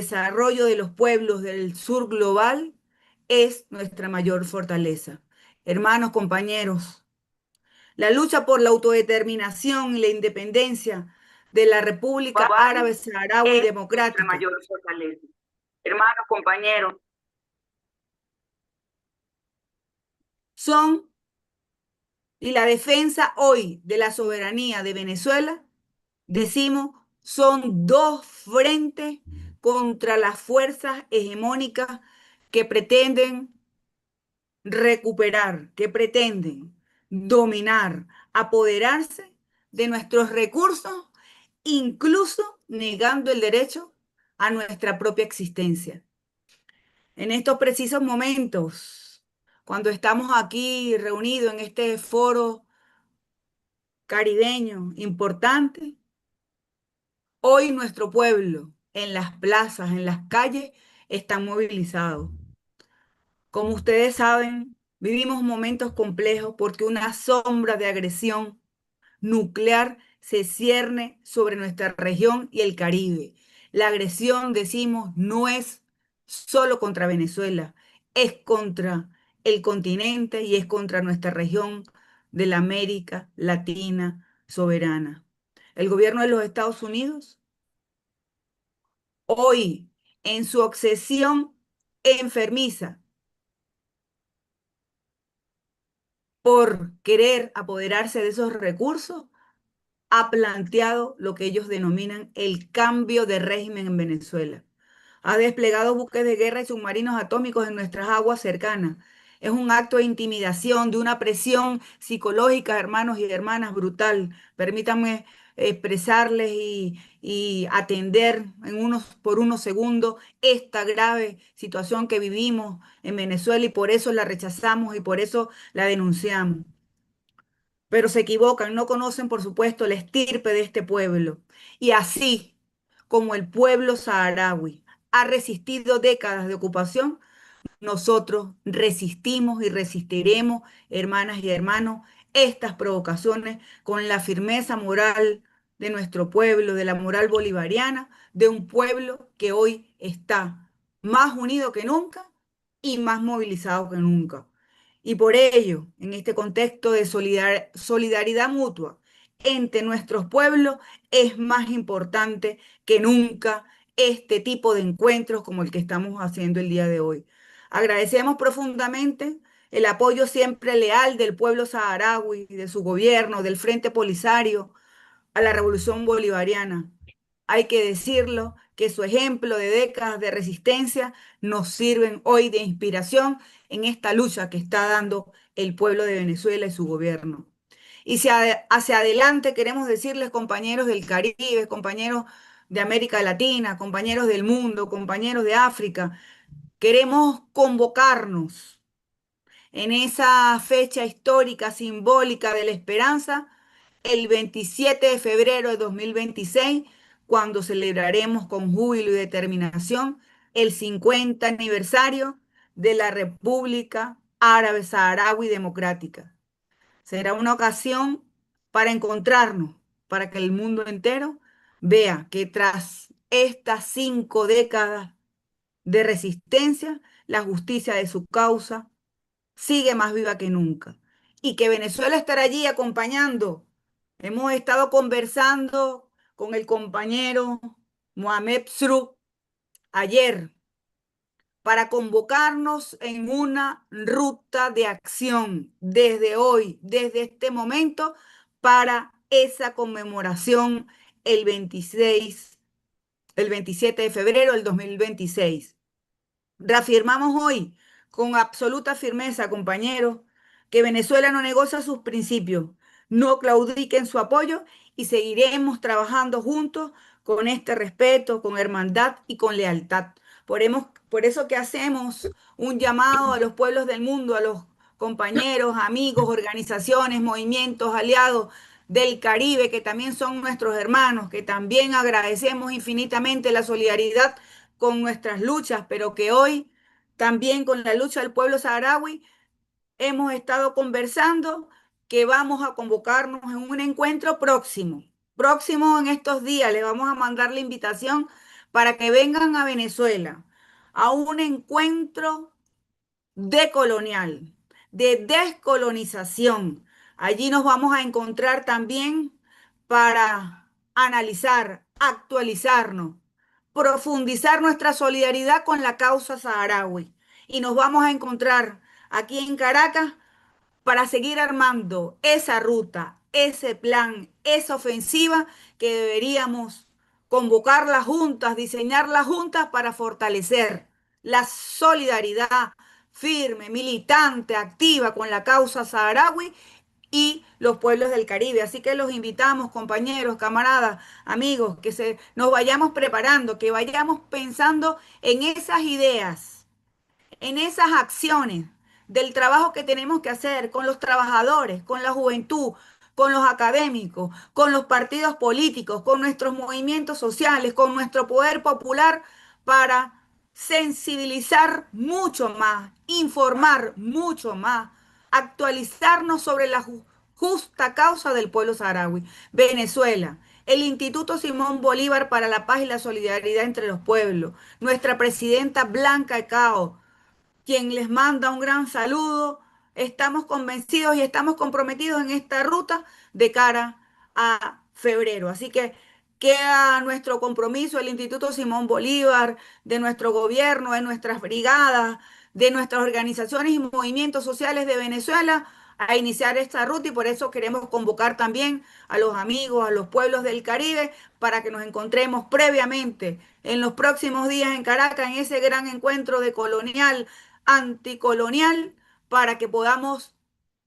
desarrollo de los pueblos del sur global es nuestra mayor fortaleza. Hermanos, compañeros, la lucha por la autodeterminación y la independencia de la República Global Árabe Saharaui es nuestra Democrática mayor fortaleza. Hermanos, compañeros, son, y la defensa hoy de la soberanía de Venezuela, decimos, son dos frentes contra las fuerzas hegemónicas que pretenden recuperar, que pretenden dominar, apoderarse de nuestros recursos, incluso negando el derecho a nuestra propia existencia. En estos precisos momentos, cuando estamos aquí reunidos en este foro caribeño importante, hoy nuestro pueblo en las plazas, en las calles, está movilizado. Como ustedes saben, vivimos momentos complejos porque una sombra de agresión nuclear se cierne sobre nuestra región y el Caribe. La agresión, decimos, no es solo contra Venezuela, es contra el continente y es contra nuestra región de la América Latina soberana. El gobierno de los Estados Unidos, hoy, en su obsesión enfermiza por querer apoderarse de esos recursos, ha planteado lo que ellos denominan el cambio de régimen en Venezuela. Ha desplegado buques de guerra y submarinos atómicos en nuestras aguas cercanas. Es un acto de intimidación, de una presión psicológica, hermanos y hermanas, brutal. Permítanme expresarles y atender por unos segundos esta grave situación que vivimos en Venezuela y por eso la rechazamos y por eso la denunciamos, pero se equivocan, no conocen, por supuesto, la estirpe de este pueblo. Y así como el pueblo saharaui ha resistido décadas de ocupación, nosotros resistimos y resistiremos, hermanas y hermanos, estas provocaciones con la firmeza moral de nuestro pueblo, de la moral bolivariana, de un pueblo que hoy está más unido que nunca y más movilizado que nunca. Y por ello, en este contexto de solidaridad mutua entre nuestros pueblos, es más importante que nunca este tipo de encuentros como el que estamos haciendo el día de hoy. Agradecemos profundamente el apoyo siempre leal del pueblo saharaui, de su gobierno, del Frente Polisario, a la revolución bolivariana. Hay que decirlo, que su ejemplo de décadas de resistencia nos sirven hoy de inspiración en esta lucha que está dando el pueblo de Venezuela y su gobierno. Y si hacia adelante queremos decirles, compañeros del Caribe, compañeros de América Latina, compañeros del mundo, compañeros de África, queremos convocarnos en esa fecha histórica, simbólica de la esperanza, el 27 de febrero de 2026, cuando celebraremos con júbilo y determinación el 50 aniversario de la República Árabe Saharaui Democrática. Será una ocasión para encontrarnos, para que el mundo entero vea que tras estas 5 décadas de resistencia, la justicia de su causa sigue más viva que nunca y que Venezuela estará allí acompañando. Hemos estado conversando con el compañero Mohamed Sru ayer para convocarnos en una ruta de acción desde hoy, desde este momento, para esa conmemoración el 26, el 27 de febrero del 2026. Reafirmamos hoy con absoluta firmeza, compañeros, que Venezuela no negocia sus principios, no claudique en su apoyo y seguiremos trabajando juntos con este respeto, con hermandad y con lealtad. Por eso que hacemos un llamado a los pueblos del mundo, a los compañeros, amigos, organizaciones, movimientos, aliados del Caribe, que también son nuestros hermanos, que también agradecemos infinitamente la solidaridad con nuestras luchas, pero que hoy también con la lucha del pueblo saharaui hemos estado conversando que vamos a convocarnos en un encuentro próximo. Próximo en estos días, le vamos a mandar la invitación para que vengan a Venezuela a un encuentro decolonial, de descolonización. Allí nos vamos a encontrar también para analizar, actualizarnos, profundizar nuestra solidaridad con la causa saharaui. Y nos vamos a encontrar aquí en Caracas para seguir armando esa ruta, ese plan, esa ofensiva que deberíamos convocar las juntas, diseñar las juntas para fortalecer la solidaridad firme, militante, activa con la causa saharaui y los pueblos del Caribe. Así que los invitamos, compañeros, camaradas, amigos, nos vayamos preparando, que vayamos pensando en esas ideas, en esas acciones del trabajo que tenemos que hacer con los trabajadores, con la juventud, con los académicos, con los partidos políticos, con nuestros movimientos sociales, con nuestro poder popular para sensibilizar mucho más, informar mucho más, actualizarnos sobre la justa causa del pueblo saharaui. Venezuela, el Instituto Simón Bolívar para la Paz y la Solidaridad entre los Pueblos, nuestra presidenta Blanca Ecao, quien les manda un gran saludo. Estamos convencidos y estamos comprometidos en esta ruta de cara a febrero. Así que queda nuestro compromiso, el Instituto Simón Bolívar, de nuestro gobierno, de nuestras brigadas, de nuestras organizaciones y movimientos sociales de Venezuela a iniciar esta ruta y por eso queremos convocar también a los amigos, a los pueblos del Caribe, para que nos encontremos previamente en los próximos días en Caracas, en ese gran encuentro de colonial, anticolonial, para que podamos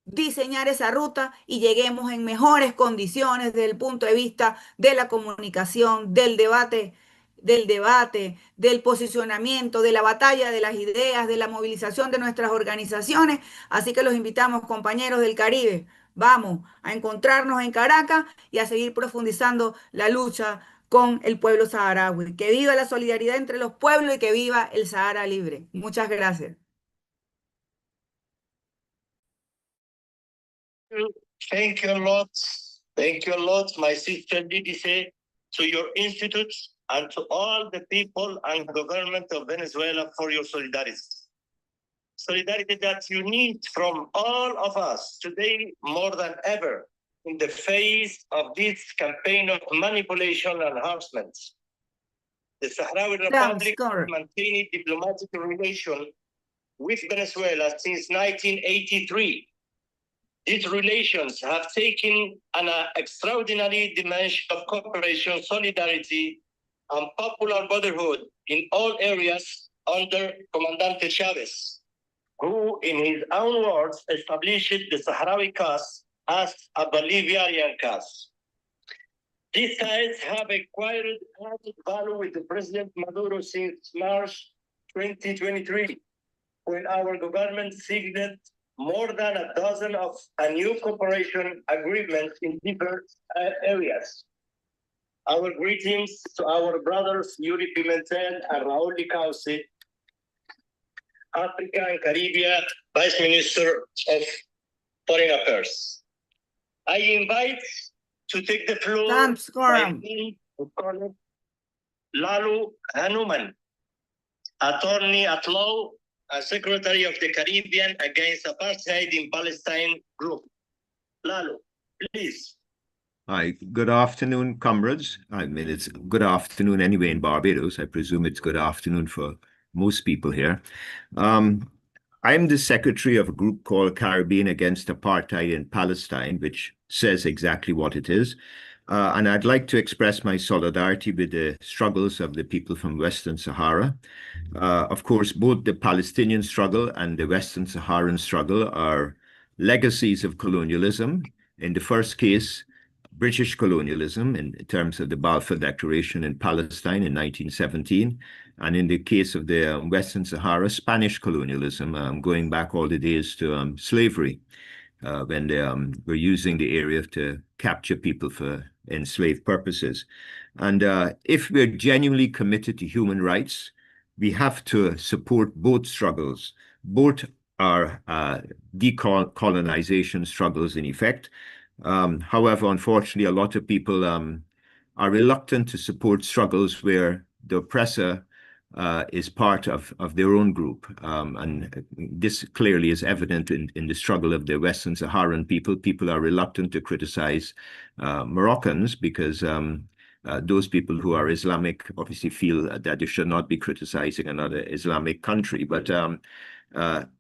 diseñar esa ruta y lleguemos en mejores condiciones desde el punto de vista de la comunicación, del posicionamiento, de la batalla de las ideas, de la movilización de nuestras organizaciones. Así que los invitamos, compañeros del Caribe, vamos a encontrarnos en Caracas y a seguir profundizando la lucha con el pueblo saharaui. Que viva la solidaridad entre los pueblos y que viva el Sahara libre. Muchas gracias. Thank you a lot. Thank you a lot, my sister DDC, to your institute and to all the people and government of Venezuela for your solidarity. Solidarity that you need from all of us today more than ever in the face of this campaign of manipulation and harassment. The Sahrawi Republic maintained diplomatic relations with Venezuela since 1983. These relations have taken an extraordinary dimension of cooperation, solidarity, and popular brotherhood in all areas under Comandante Chavez, who, in his own words, established the Sahrawi cause as a Bolivarian cause. These ties have acquired added value with the President Maduro since March 2023, when our government signed more than a dozen of a new cooperation agreements in different areas. Our greetings to our brothers Yuri Pimentel and Raul Licausi, Africa and Caribbean Vice Minister of Foreign Affairs. I invite to take the floor my colleague Lalu Hanuman, attorney at law, Secretary of the Caribbean Against Apartheid in Palestine Group. Lalo, please. Hi, good afternoon, comrades. I mean, it's good afternoon anyway in Barbados. I presume it's good afternoon for most people here. I'm the secretary of a group called Caribbean Against Apartheid in Palestine, which says exactly what it is. And I'd like to express my solidarity with the struggles of the people from Western Sahara. Of course, both the Palestinian struggle and the Western Saharan struggle are legacies of colonialism. In the first case, British colonialism in terms of the Balfour Declaration in Palestine in 1917. And in the case of the Western Sahara, Spanish colonialism, going back all the days to slavery, when they were using the area to capture people for enslaved purposes. And if we're genuinely committed to human rights, we have to support both struggles. Both are decolonization struggles in effect. However, unfortunately, a lot of people are reluctant to support struggles where the oppressor is part of their own group. And this clearly is evident in the struggle of the Western Saharan people. People are reluctant to criticize Moroccans because those people who are Islamic obviously feel that they should not be criticizing another Islamic country. But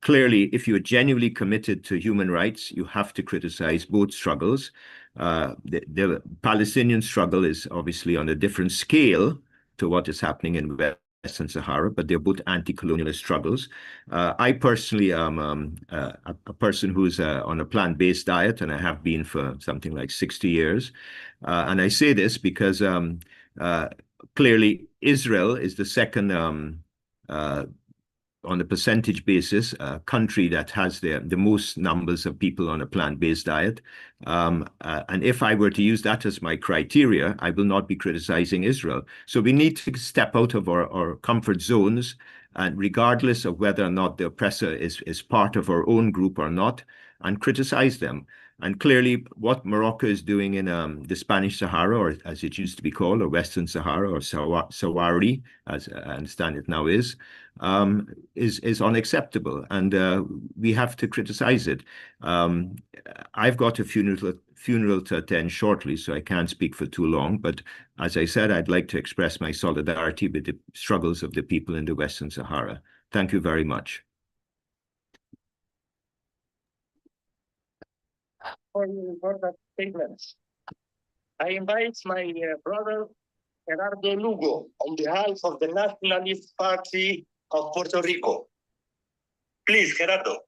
clearly, if you're genuinely committed to human rights, you have to criticize both struggles. The Palestinian struggle is obviously on a different scale to what is happening in Western Sahara, but they're both anti-colonialist struggles. I personally am a person who's on a plant-based diet, and I have been for something like 60 years. And I say this because clearly Israel is the second on a percentage basis, a country that has the most numbers of people on a plant-based diet. And if I were to use that as my criteria, I will not be criticizing Israel. So we need to step out of our comfort zones, and regardless of whether or not the oppressor is part of our own group or not, and criticize them. And clearly, what Morocco is doing in the Spanish Sahara, or as it used to be called, or Western Sahara, or Sawari, as I understand it now is unacceptable, and we have to criticize it. I've got a funeral to attend shortly, so I can't speak for too long. But as I said, I'd like to express my solidarity with the struggles of the people in the Western Sahara. Thank you very much. For your important statements. I invite my brother Gerardo Lugo on behalf of the Nationalist Party of Puerto Rico. Please, Gerardo.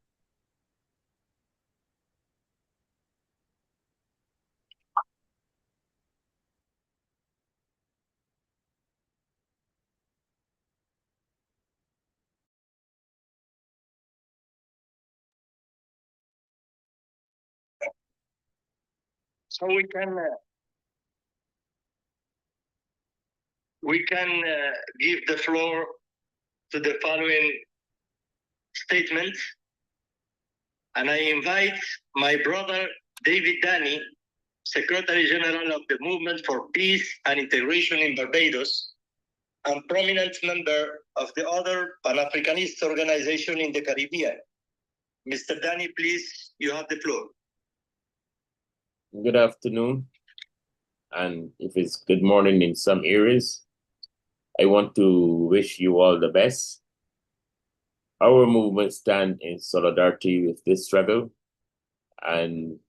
So we can give the floor to the following statement, and I invite my brother David Danny, Secretary General of the Movement for Peace and Integration in Barbados, and prominent member of the other Pan-Africanist organization in the Caribbean. Mr. Danny, please, you have the floor. Good afternoon, and if it's good morning in some areas, I want to wish you all the best. Our movement stands in solidarity with this struggle, and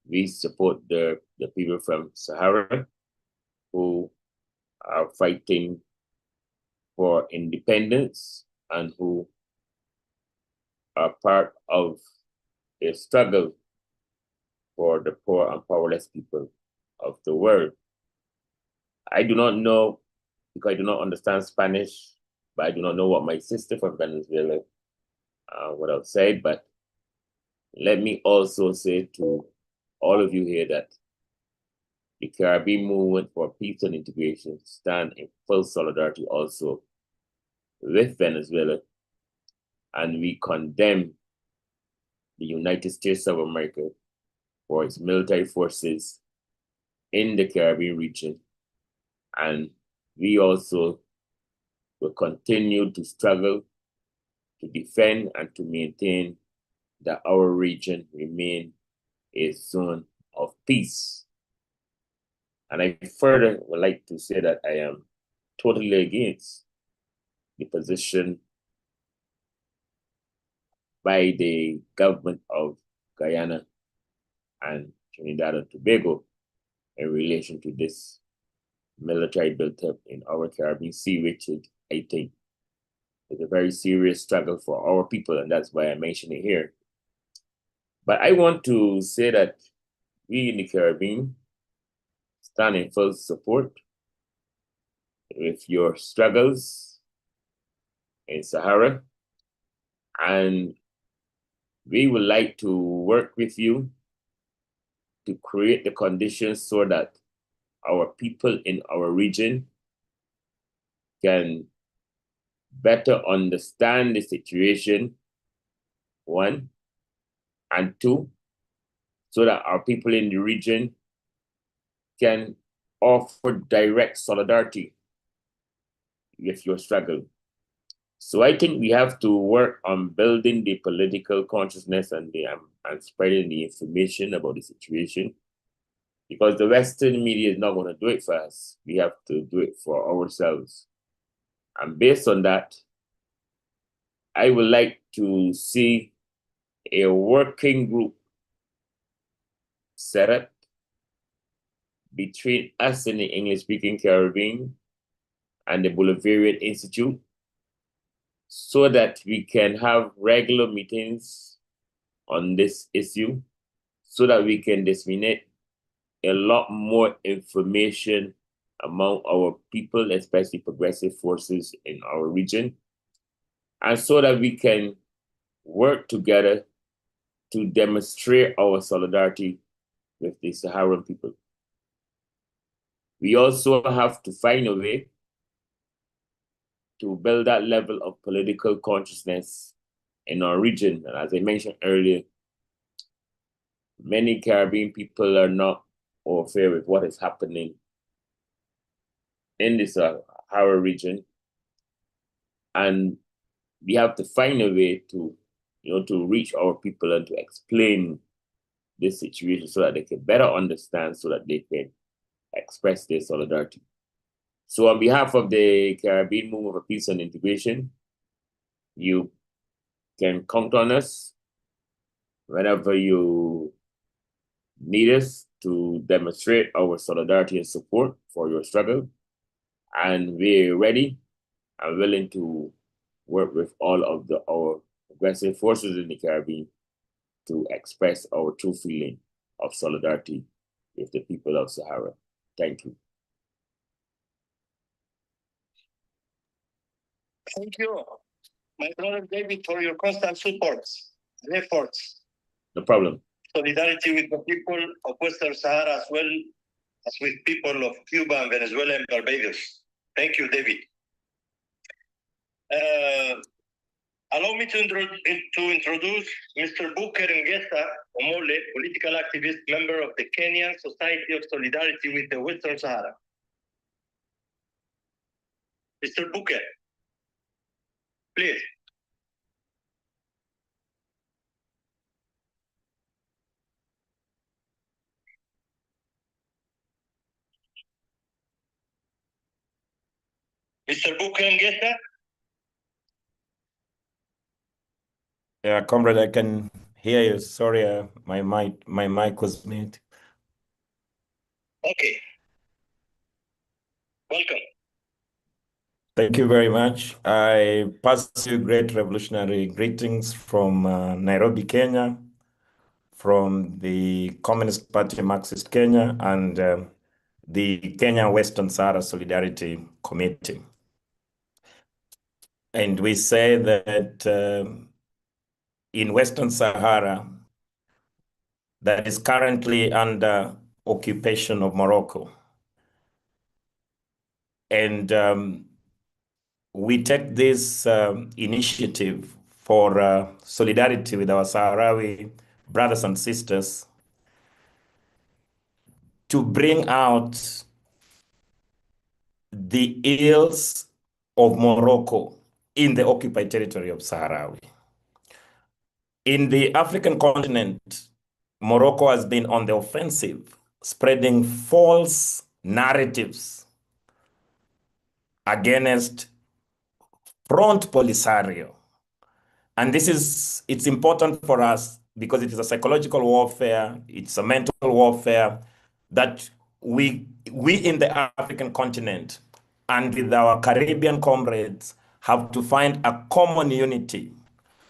we support the people from Sahara who are fighting for independence and who are part of a struggle for the poor and powerless people of the world. I do not know, because I do not understand Spanish, but I do not know what my sister from Venezuela would have said. But let me also say to all of you here that the Caribbean Movement for Peace and Integration stand in full solidarity also with Venezuela, and we condemn the United States of America for its military forces in the Caribbean region, and we also will continue to struggle to defend and to maintain that our region remain a zone of peace. And I further would like to say that I am totally against the position by the government of Guyana and Trinidad and Tobago in relation to this military built-up in our Caribbean Sea, which I think is a very serious struggle for our people, and that's why I mention it here. But I want to say that we in the Caribbean stand in full support with your struggles in Sahara, and we would like to work with you to create the conditions so that our people in our region can better understand the situation, one, and two, so that our people in the region can offer direct solidarity with your struggle. So I think we have to work on building the political consciousness and spreading the information about the situation, because the Western media is not going to do it for us. We have to do it for ourselves. And based on that, I would like to see a working group set up between us in the English-speaking Caribbean and the Bolivarian Institute, so that we can have regular meetings on this issue, so that we can disseminate a lot more information among our people, especially progressive forces in our region, and so that we can work together to demonstrate our solidarity with the Saharan people. We also have to find a way to build that level of political consciousness in our region. And as I mentioned earlier, many Caribbean people are not au fait with what is happening in the Sahara region. And we have to find a way to, to reach our people and to explain this situation so that they can better understand, so that they can express their solidarity. So on behalf of the Caribbean Movement for Peace and Integration, you can count on us whenever you need us to demonstrate our solidarity and support for your struggle. And we're ready and willing to work with all of our aggressive forces in the Caribbean to express our true feeling of solidarity with the people of Sahara. Thank you. Thank you, my brother David, for your constant support and efforts. No problem. Solidarity with the people of Western Sahara, as well as with people of Cuba and Venezuela and Barbados. Thank you, David. Allow me to introduce Mr. Booker Ngesa Omole, political activist, member of the Kenyan Society of Solidarity with the Western Sahara. Mr. Booker, please. Mr. Booker Ngesa? Yeah, comrade, I can hear you. Sorry, my mic was mute. Okay. Welcome. Thank you very much. I pass you great revolutionary greetings from Nairobi, Kenya, from the Communist Party Marxist Kenya, and the Kenya Western Sahara Solidarity Committee. And we say that in Western Sahara, that is currently under occupation of Morocco. And we take this initiative for solidarity with our Sahrawi brothers and sisters to bring out the ills of Morocco in the occupied territory of Sahrawi. In the African continent, Morocco has been on the offensive, spreading false narratives against Front Polisario. And it's important for us because it is a psychological warfare, it's a mental warfare that we in the African continent and with our Caribbean comrades have to find a common unity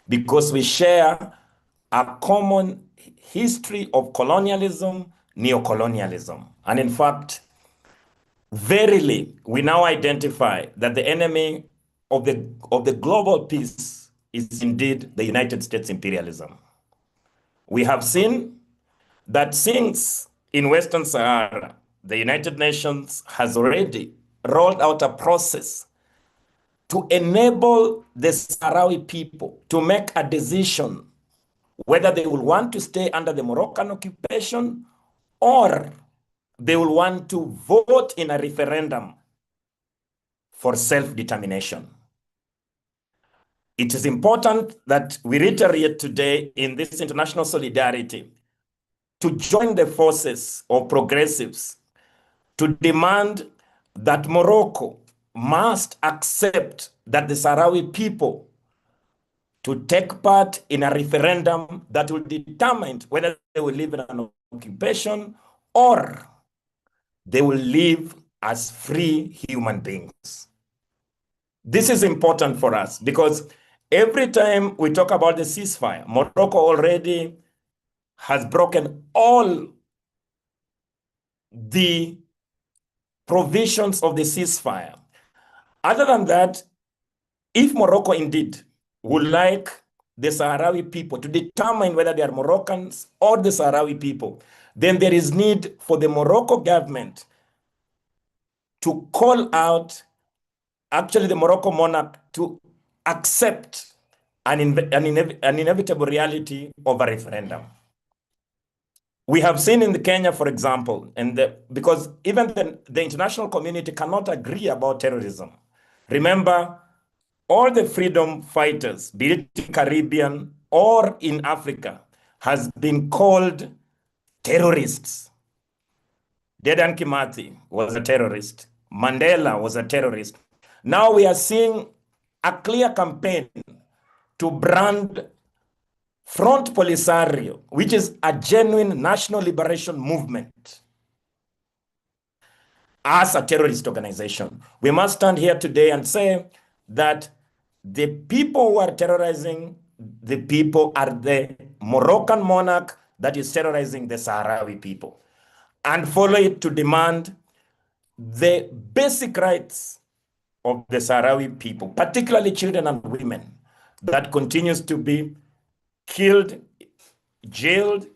because we share a common history of colonialism, neocolonialism. And in fact, verily, we now identify that the enemy of the global peace is indeed the United States imperialism. We have seen that since in Western Sahara, the United Nations has already rolled out a process to enable the Sahrawi people to make a decision whether they will want to stay under the Moroccan occupation or they will want to vote in a referendum for self-determination. It is important that we reiterate today in this international solidarity to join the forces of progressives to demand that Morocco must accept that the Sahrawi people to take part in a referendum that will determine whether they will live in an occupation or they will live as free human beings. This is important for us because every time we talk about the ceasefire, Morocco already has broken all the provisions of the ceasefire. Other than that, if Morocco indeed would like the Sahrawi people to determine whether they are Moroccans or the Sahrawi people, then there is need for the Morocco government to call out, actually the Morocco monarch to accept an inevitable reality of a referendum. We have seen in Kenya, for example, because even the international community cannot agree about terrorism. Remember, all the freedom fighters, be it in Caribbean or in Africa, has been called terrorists. Dedan Kimathi was a terrorist. Mandela was a terrorist. Now we are seeing a clear campaign to brand Front Polisario, which is a genuine national liberation movement, as a terrorist organization. We must stand here today and say that the people who are terrorizing the people are the Moroccan monarch that is terrorizing the Sahrawi people, and follow it to demand the basic rights of the Sahrawi people, particularly children and women, that continues to be killed, jailed.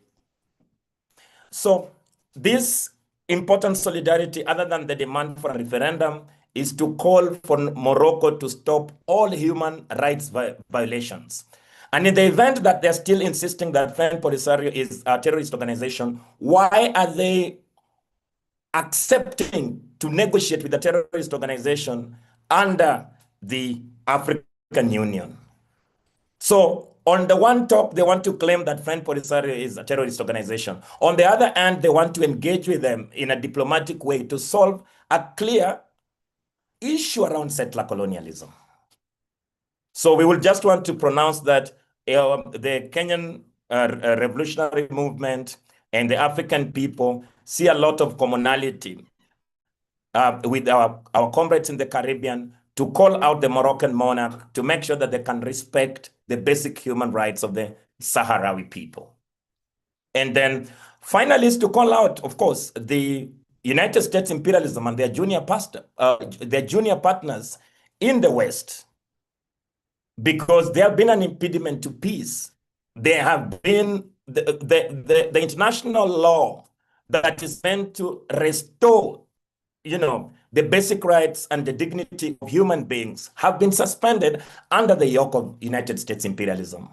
So this important solidarity, other than the demand for a referendum, is to call for Morocco to stop all human rights violations. And in the event that they're still insisting that Front Polisario is a terrorist organization, why are they accepting to negotiate with the terrorist organization under the African Union? So on the one top, they want to claim that Front Polisario is a terrorist organization. On the other hand, they want to engage with them in a diplomatic way to solve a clear issue around settler colonialism. So we will just want to pronounce that the Kenyan revolutionary movement and the African people see a lot of commonality with our comrades in the Caribbean to call out the Moroccan monarch to make sure that they can respect the basic human rights of the Sahrawi people. And then finally is to call out, of course, the United States imperialism and their junior partners in the West, because they have been an impediment to peace. They have been the international law that is meant to restore, the basic rights and the dignity of human beings have been suspended under the yoke of United States imperialism.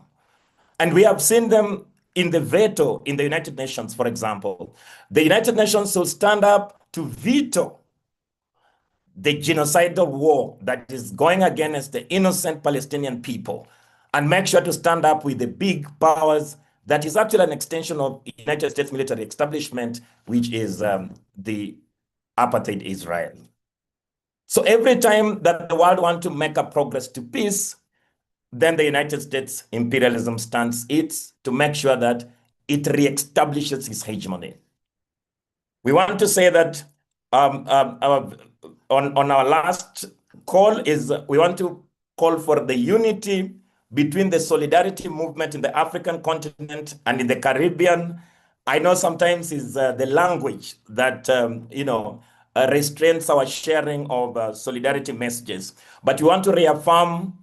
And we have seen them in the veto in the United Nations, for example. The United Nations will stand up to veto the genocidal war that is going against the innocent Palestinian people and make sure to stand up with the big powers that is actually an extension of United States military establishment, which is the apartheid Israel. So every time that the world wants to make a progress to peace, then the United States imperialism stands to make sure that it reestablishes its hegemony. We want to say that on our last call we want to call for the unity between the solidarity movement in the African continent and in the Caribbean. I know sometimes is the language that restrains our sharing of solidarity messages, but we want to reaffirm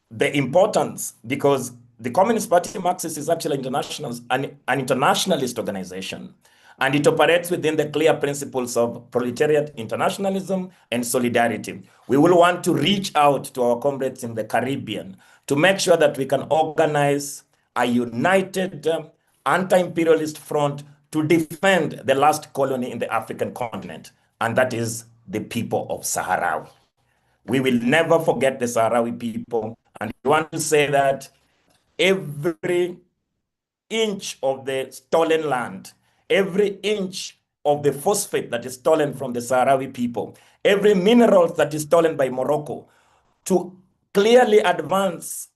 the importance, because the Communist Party Marxist is actually an internationalist organization, and it operates within the clear principles of proletariat internationalism and solidarity. We will want to reach out to our comrades in the Caribbean to make sure that we can organize a united anti-imperialist front to defend the last colony in the African continent, and that is the people of Sahara. We will never forget the Sahrawi people. And we want to say that every inch of the stolen land, every inch of the phosphate that is stolen from the Sahrawi people, every mineral that is stolen by Morocco, to clearly advance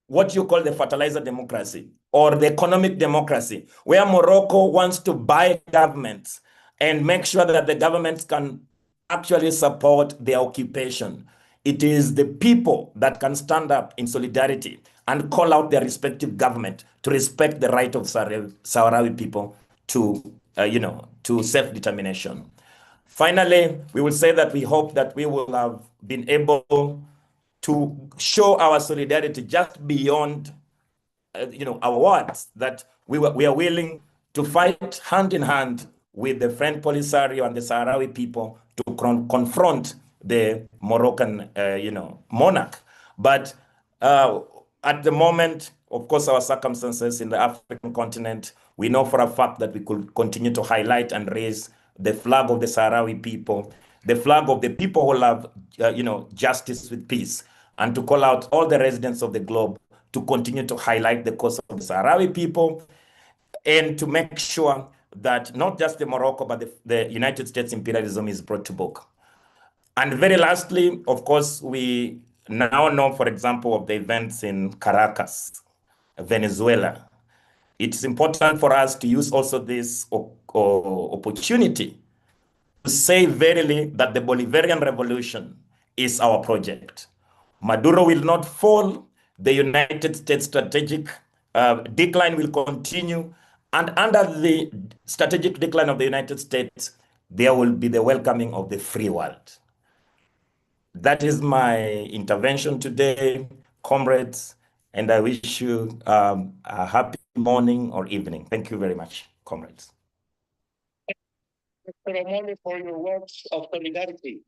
what you call the fertilizer democracy or the economic democracy, where Morocco wants to buy governments and make sure that the governments can actually support their occupation. It is the people that can stand up in solidarity and call out their respective government to respect the right of Sahrawi people to, to self-determination. Finally, we will say that we hope that we will have been able to show our solidarity just beyond our words, that we are willing to fight hand in hand with the French Polisario and the Sahrawi people to confront the Moroccan monarch. But at the moment, of course, our circumstances in the African continent, we know for a fact that we could continue to highlight and raise the flag of the Sahrawi people, the flag of the people who love justice with peace, and to call out all the residents of the globe to continue to highlight the cause of the Sahrawi people, and to make sure that not just the Morocco, but the United States imperialism is brought to book. And very lastly, of course, we now know, for example, of the events in Caracas, Venezuela. It's important for us to use also this opportunity to say verily that the Bolivarian revolution is our project. Maduro will not fall. The United States strategic decline will continue. And under the strategic decline of the United States, there will be the welcoming of the free world. That is my intervention today, comrades, and I wish you a happy morning or evening. Thank you very much, comrades. Mr. for your words of solidarity.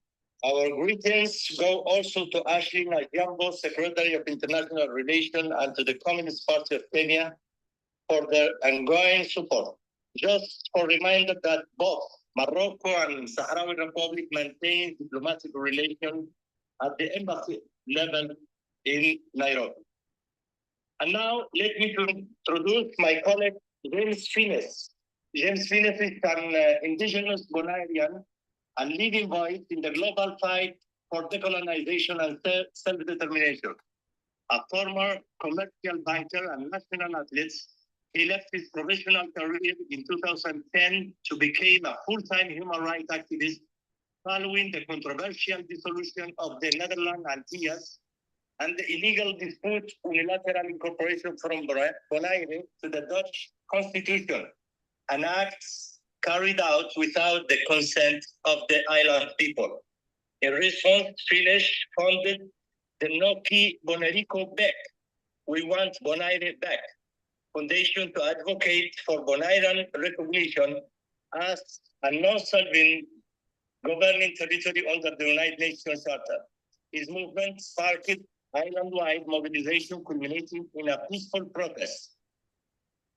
Our greetings go also to Ashley Najambo, Secretary of International Relations, and to the Communist Party of Kenya for their ongoing support. Just for reminder that both Morocco and Sahrawi Republic maintain diplomatic relations at the embassy level in Nairobi. And now let me introduce my colleague, James Finnes. James Finnes is an indigenous Bonairean and leading voice in the global fight for decolonization and self-determination. A former commercial banker and national athlete, he left his professional career in 2010 to become a full-time human rights activist following the controversial dissolution of the Netherlands Antilles and the illegal dispute unilateral incorporation from Bonaire to the Dutch constitution, an act carried out without the consent of the island people. In response, Finnish founded the Noki Bonerico Back, We Want Bonaire Back Foundation to advocate for Bonairean recognition as a non-sovereign governing territory under the United Nations Charter. His movement sparked island-wide mobilization culminating in a peaceful protest.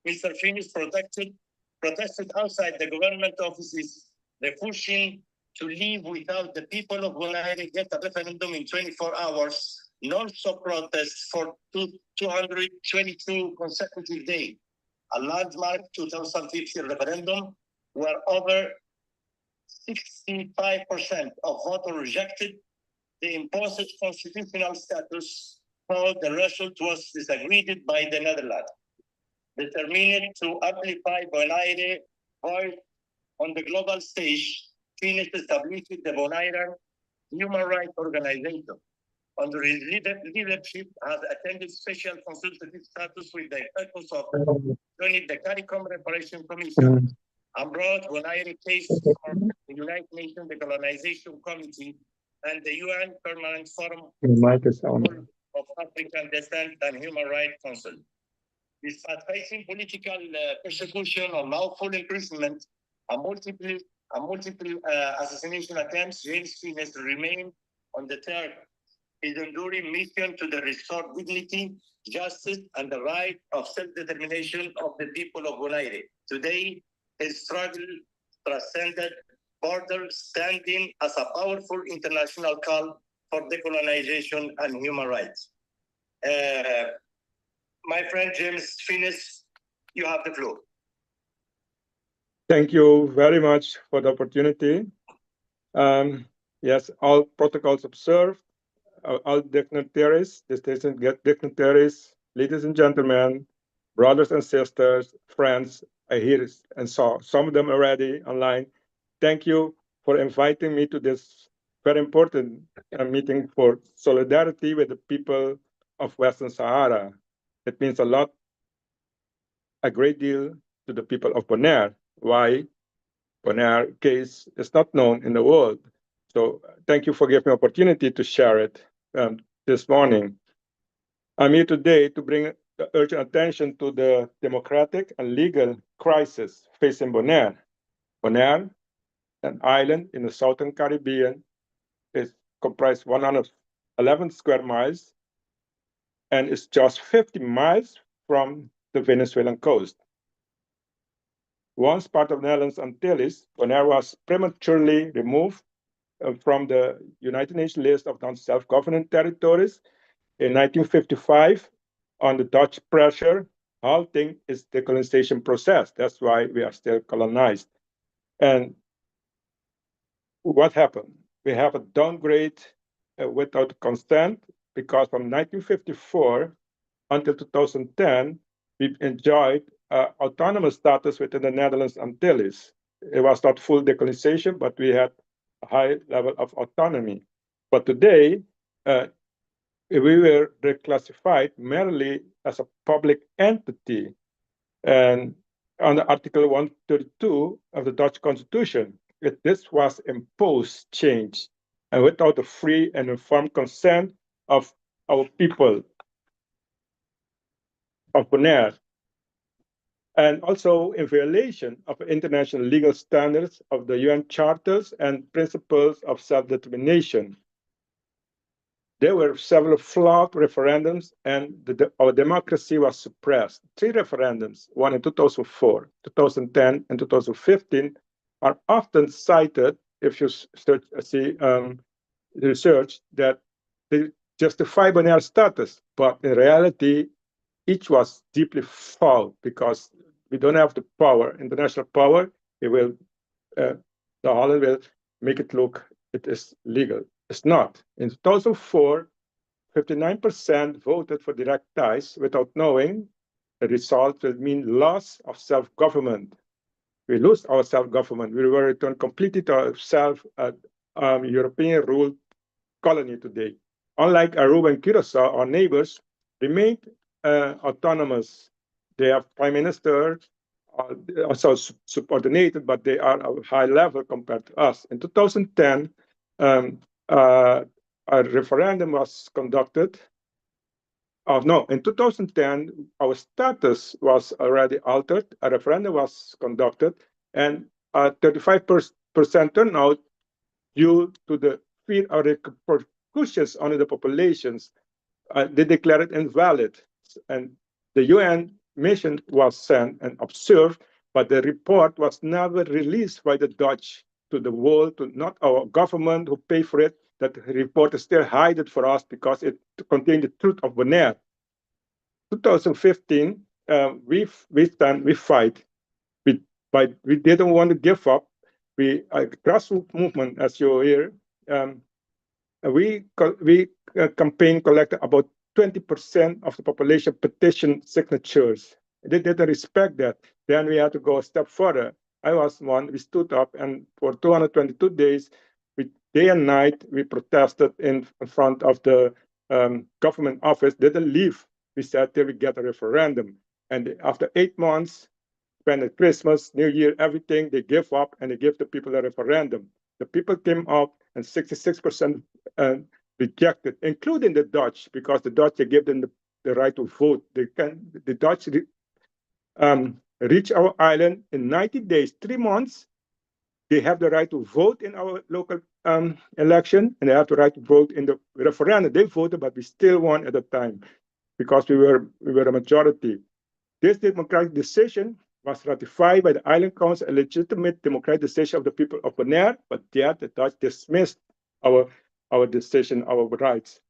Mr. Finnish protested outside the government offices, refusing to leave without the people of Bonaire get a referendum in 24 hours, non-stop protests for 222 consecutive days. A landmark 2015 referendum where over 65% of voters rejected the imposed constitutional status, while the result was disagreed by the Netherlands. Determined to amplify Bonaire voice on the global stage, Finnish established the Bonaire Human Rights Organization. Under his leadership, has attended special consultative status with the purpose of joining the CARICOM Reparation Commission and brought Bonaire case for the United Nations Decolonization Committee and the UN Permanent Forum of African Descent and Human Rights Council. Despite facing political persecution or lawful imprisonment and multiple assassination attempts, James Finnes remained on the third. His enduring mission to the restore dignity, justice, and the right of self-determination of the people of Bonaire. Today, his struggle transcended borders, standing as a powerful international call for decolonization and human rights. My friend James Finnis, you have the floor. Thank you very much for the opportunity. Yes, all protocols observed, all dignitaries, distinguished dignitaries, ladies and gentlemen, brothers and sisters, friends, I hear and saw some of them already online. Thank you for inviting me to this very important meeting for solidarity with the people of Western Sahara. It means a great deal to the people of Bonaire. Why? Bonaire case is not known in the world. So thank you for giving me opportunity to share it this morning. I'm here today to bring urgent attention to the democratic and legal crisis facing Bonaire. Bonaire, an island in the Southern Caribbean, is comprised 111 square miles and is just 50 miles from the Venezuelan coast. Once part of the Netherlands Antilles, Bonaire was prematurely removed from the United Nations list of non-self-governing territories in 1955 on the Dutch pressure, halting its decolonization process. That's why we are still colonized. And what happened? We have a downgrade without consent because from 1954 until 2010, we enjoyed autonomous status within the Netherlands Antilles. It was not full decolonization, but we had a high level of autonomy. But today, we were reclassified merely as a public entity. And under Article 132 of the Dutch Constitution, this was imposed change and without the free and informed consent of our people of Bonaire, and also in violation of international legal standards of the UN charters and principles of self-determination. There were several flawed referendums, and our democracy was suppressed. 3 referendums, one in 2004, 2010, and 2015, are often cited if you see research that they justify Bonaire status, but in reality, each was deeply flawed because we don't have the power, international power. It will, the Holland will make it look it is legal. It's not. In 2004, 59% voted for direct ties without knowing the result will mean loss of self-government. We lose our self-government. We will return completely to our European-ruled colony today. Unlike Aruba and Curacao, our neighbors remained autonomous. They have prime minister, also subordinated, but they are at a high level compared to us. In 2010, a referendum was conducted. No, in 2010, our status was already altered. A referendum was conducted, and a 35% turnout due to the fear of repercussions on the populations. They declared it invalid. And the UN mission was sent and observed, but the report was never released by the Dutch to the world, to not our government who paid for it. That report is still hidden for us because it contained the truth of Bonaire. 2015, we fight. We didn't want to give up. We grassroots movement, as you hear. We campaign collected about 20% of the population petition signatures. They didn't respect that. Then we had to go a step further. I was one. We stood up, and for 222 days, day and night, we protested in front of the government office. Didn't leave. We said till we get a referendum. And after 8 months, spend Christmas, New Year, everything, they give up and they give the people a referendum. The people came up and 66% rejected, including the Dutch, because the Dutch, they give them the right to vote. The Dutch reach our island in 90 days, 3 months. They have the right to vote in our local election, and they have the right to vote in the referendum. They voted, but we still won at the time because we were a majority. This democratic decision was ratified by the Island Council, a legitimate democratic decision of the people of Bonaire, but yet the Dutch dismissed our our decision, our rights.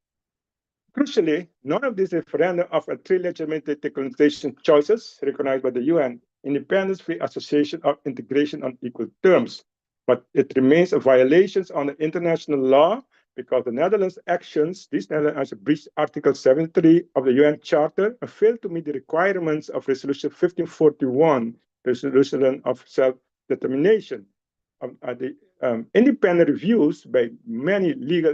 Crucially, none of these referenda offer three legitimate decolonization choices recognized by the UN: independence, free association, or integration on equal terms. But it remains a violation on the international law because the Netherlands' actions, these Netherlands breached Article 73 of the UN Charter and failed to meet the requirements of Resolution 1541, the Resolution of Self-Determination. Independent reviews by many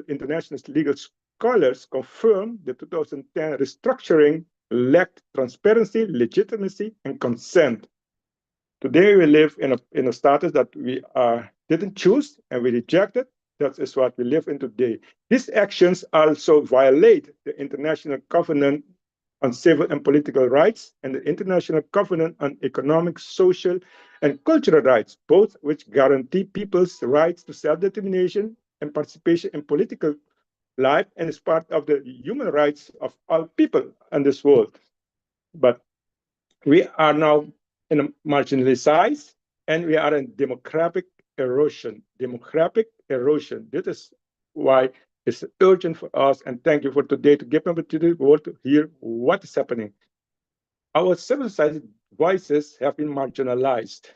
international legal scholars confirm the 2010 restructuring lacked transparency, legitimacy, and consent. Today, we live in a status that we didn't choose and we rejected. That is what we live in today. These actions also violate the International Covenant on Civil and Political Rights and the International Covenant on Economic, Social, and Cultural Rights, both which guarantee people's rights to self-determination and participation in political life and is part of the human rights of all people in this world. But we are now in a marginalized and we are in demographic erosion. Demographic erosion. This is why it's urgent for us, and thank you for today to give an opportunity to hear what is happening. Our civil society voices have been marginalized.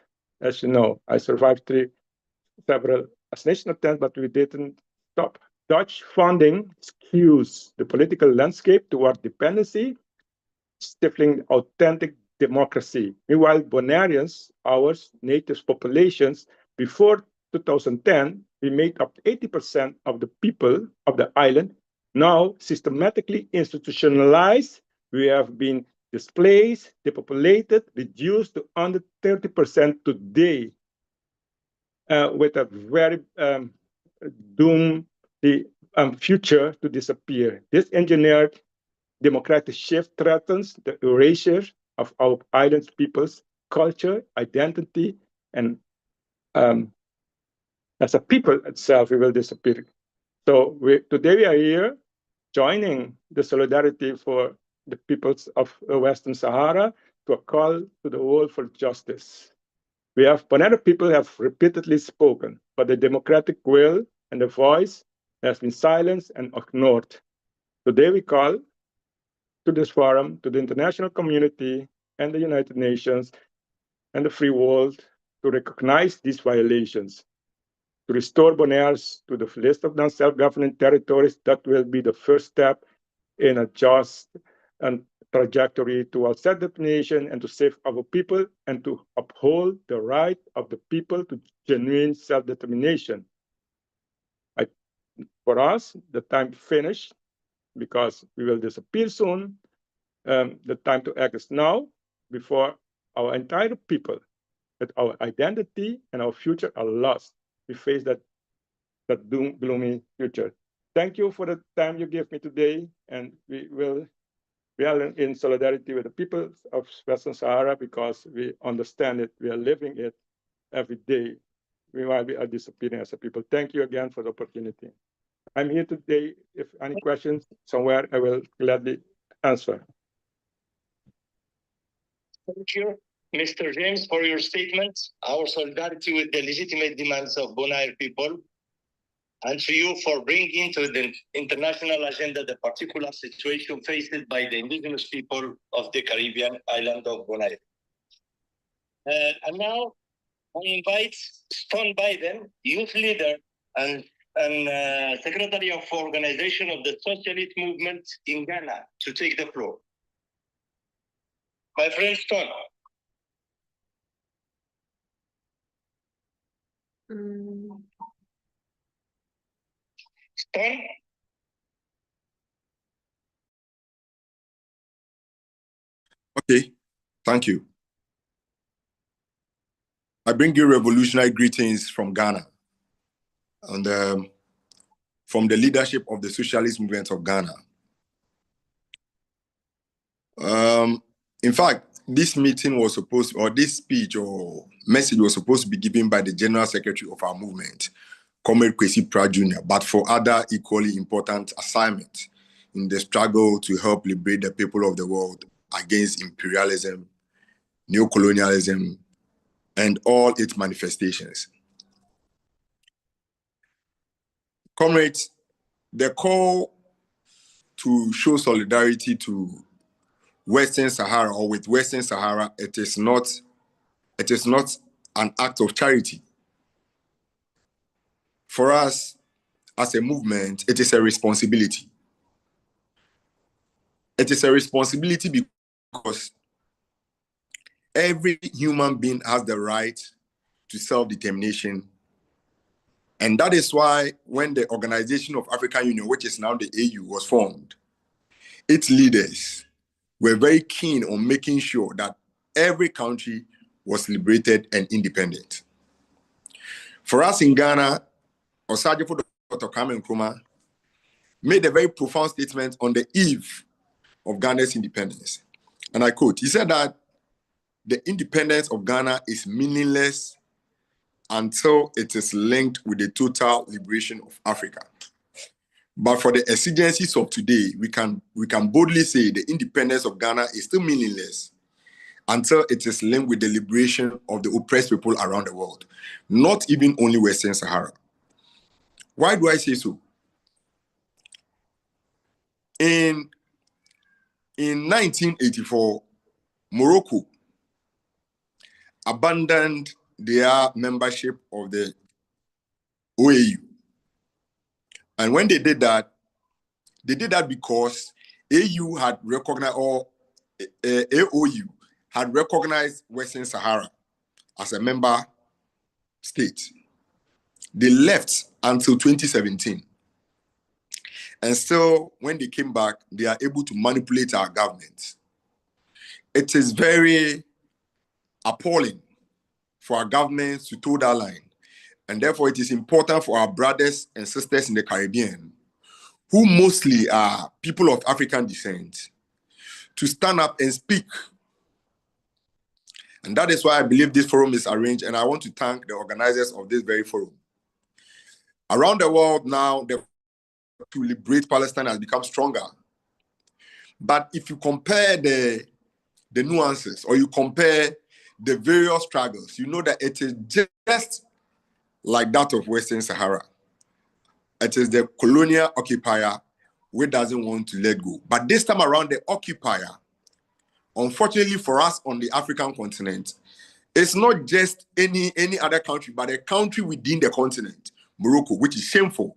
As you know, I survived several assassination attempts, but we didn't stop. Dutch funding skews the political landscape toward dependency, stifling authentic democracy. Meanwhile, Bonaireans, our native populations, before 2010, we made up 80% of the people of the island. Now, systematically institutionalized, we have been displaced, depopulated, reduced to under 30% today, with a very doomed future to disappear. This engineered democratic shift threatens the erasure of our island people's culture, identity, and as a people itself, we will disappear. So today we are here joining the solidarity for the peoples of the Western Sahara to a call to the world for justice. Bonaire people have repeatedly spoken, but the democratic will and the voice has been silenced and ignored. Today we call to this forum, to the international community and the United Nations and the free world to recognize these violations, to restore Bonaire's to the list of non-self-governing territories. That will be the first step in a just and trajectory towards self-determination and to save our people and to uphold the right of the people to genuine self-determination. For us, the time finished because we will disappear soon. The time to act is now before our entire people, that our identity and our future are lost. We face that gloomy future. Thank you for the time you give me today, and we are in solidarity with the people of Western Sahara because we understand it, we are living it every day. Meanwhile, we are disappearing as a people. Thank you again for the opportunity. I'm here today. If any questions somewhere, I will gladly answer. Thank you, Mr. James, for your statement. Our solidarity with the legitimate demands of Bonaire people, and to you for bringing to the international agenda the particular situation faced by the indigenous people of the Caribbean island of Bonaire. And now I invite Stone Biden, youth leader and Secretary of Organization of the Socialist Movement in Ghana, to take the floor. My friend Stone. Stone? Okay, thank you. I bring you revolutionary greetings from Ghana and from the leadership of the Socialist Movement of Ghana. In fact, this meeting was supposed, or this speech or message was supposed to be given by the General Secretary of our movement, Comrade Kwesi Pratt Jr., but for other equally important assignments in the struggle to help liberate the people of the world against imperialism, neocolonialism, and all its manifestations. Comrades, the call to show solidarity to Western Sahara or with Western Sahara, it is not an act of charity. For us, as a movement, it is a responsibility. It is a responsibility because every human being has the right to self-determination. And that is why when the Organization of African Union, which is now the AU, was formed, its leaders were very keen on making sure that every country was liberated and independent. For us in Ghana, Osajifo Dr. Kwame Nkrumah made a very profound statement on the eve of Ghana's independence. And I quote, he said that the independence of Ghana is meaningless until it is linked with the total liberation of Africa. But for the exigencies of today, we can boldly say the independence of Ghana is still meaningless until it is linked with the liberation of the oppressed people around the world, not even only Western Sahara. Why do I say so? In 1984, Morocco abandoned their membership of the OAU. And when they did that because AU had recognized, or AOU had recognized Western Sahara as a member state. They left until 2017. And still, when they came back, they are able to manipulate our government. It is very appalling for our governments to toe that line. And therefore, it is important for our brothers and sisters in the Caribbean, who mostly are people of African descent, to stand up and speak. And that is why I believe this forum is arranged, and I want to thank the organizers of this very forum. Around the world now, the to liberate Palestine has become stronger. But if you compare the nuances, or you compare the various struggles, you know that it is just like that of Western Sahara. It is the colonial occupier who doesn't want to let go. But this time around, the occupier, unfortunately for us on the African continent, it's not just any other country, but a country within the continent, Morocco, which is shameful.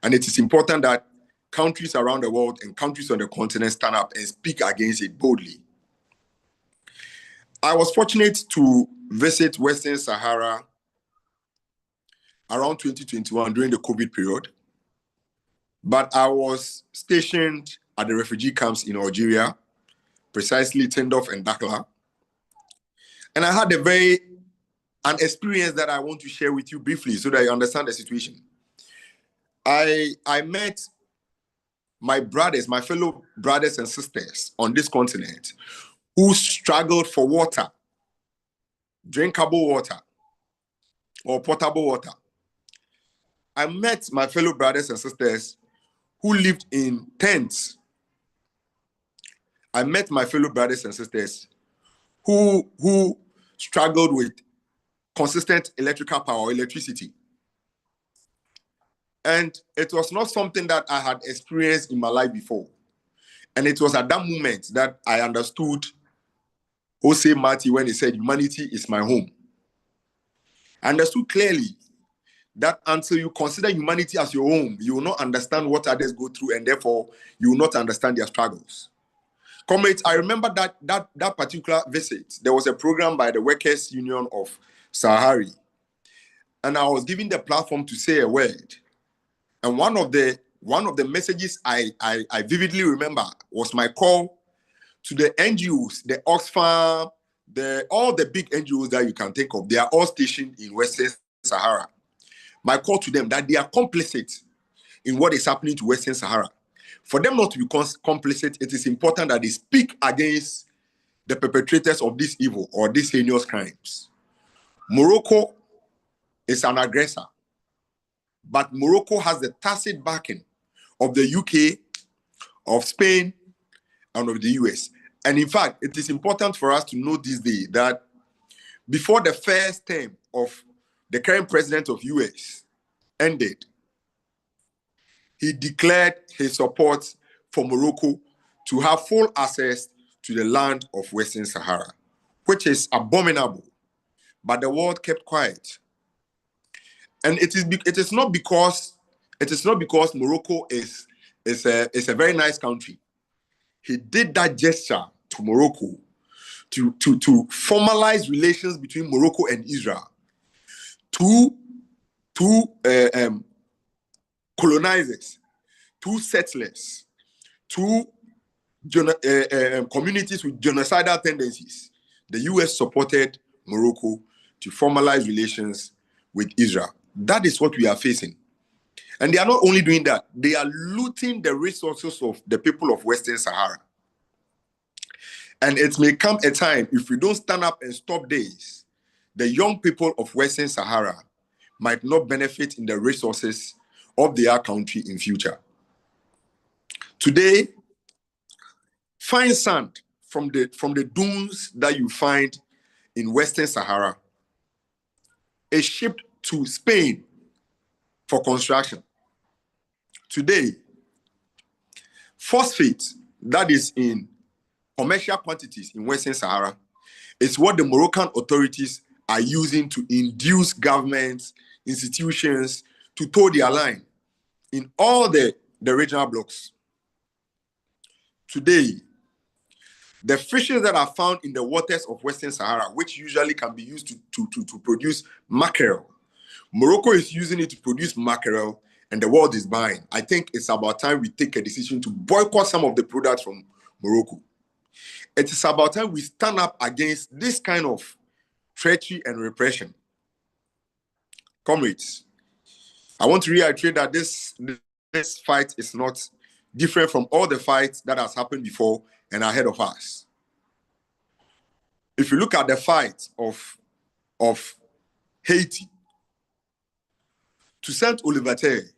And it is important that countries around the world and countries on the continent stand up and speak against it boldly. I was fortunate to visit Western Sahara around 2021 during the COVID period. But I was stationed at the refugee camps in Algeria, precisely Tindouf and Dakhla. And I had an experience that I want to share with you briefly so that you understand the situation. I met my fellow brothers and sisters on this continent who struggled for water, drinkable water, or potable water. I met my fellow brothers and sisters who lived in tents. I met my fellow brothers and sisters who struggled with consistent electrical power, electricity. And it was not something that I had experienced in my life before. And it was at that moment that I understood Jose Marti when he said, "Humanity is my home." I understood clearly that until you consider humanity as your home, you will not understand what others go through, and therefore you will not understand their struggles. Comrades, I remember that particular visit. There was a program by the Workers' Union of Sahara, and I was given the platform to say a word. And one of the messages I vividly remember was my call to the NGOs, the Oxfam, all the big NGOs that you can think of. They are all stationed in Western Sahara. My call to them that they are complicit in what is happening to Western Sahara. For them not to be complicit, it is important that they speak against the perpetrators of this evil or these heinous crimes. Morocco is an aggressor, but Morocco has the tacit backing of the UK, of Spain, and of the US. And in fact, it is important for us to know this day that before the first term of the current president of US ended, he declared his support for Morocco to have full access to the land of Western Sahara, which is abominable. But the world kept quiet. And it is not because Morocco is a very nice country. He did that gesture to Morocco to formalize relations between Morocco and Israel, two colonizers, two settlers, two communities with genocidal tendencies. The US supported Morocco to formalize relations with Israel. That is what we are facing. And they are not only doing that, they are looting the resources of the people of Western Sahara. And it may come a time, if we don't stand up and stop this, the young people of Western Sahara might not benefit in the resources of their country in future. Today, fine sand from the dunes that you find in Western Sahara is shipped to Spain for construction. Today, phosphate that is in commercial quantities in Western Sahara is what the Moroccan authorities are using to induce governments, institutions to toe their line in all the regional blocks. Today, the fishes that are found in the waters of Western Sahara, which usually can be used to produce mackerel, Morocco is using it to produce mackerel, and the world is buying. I think it's about time we take a decision to boycott some of the products from Morocco. It is about time we stand up against this kind of treachery and repression. Comrades, I want to reiterate that this fight is not different from all the fights that has happened before and ahead of us. If you look at the fight of Haiti, Toussaint Louverture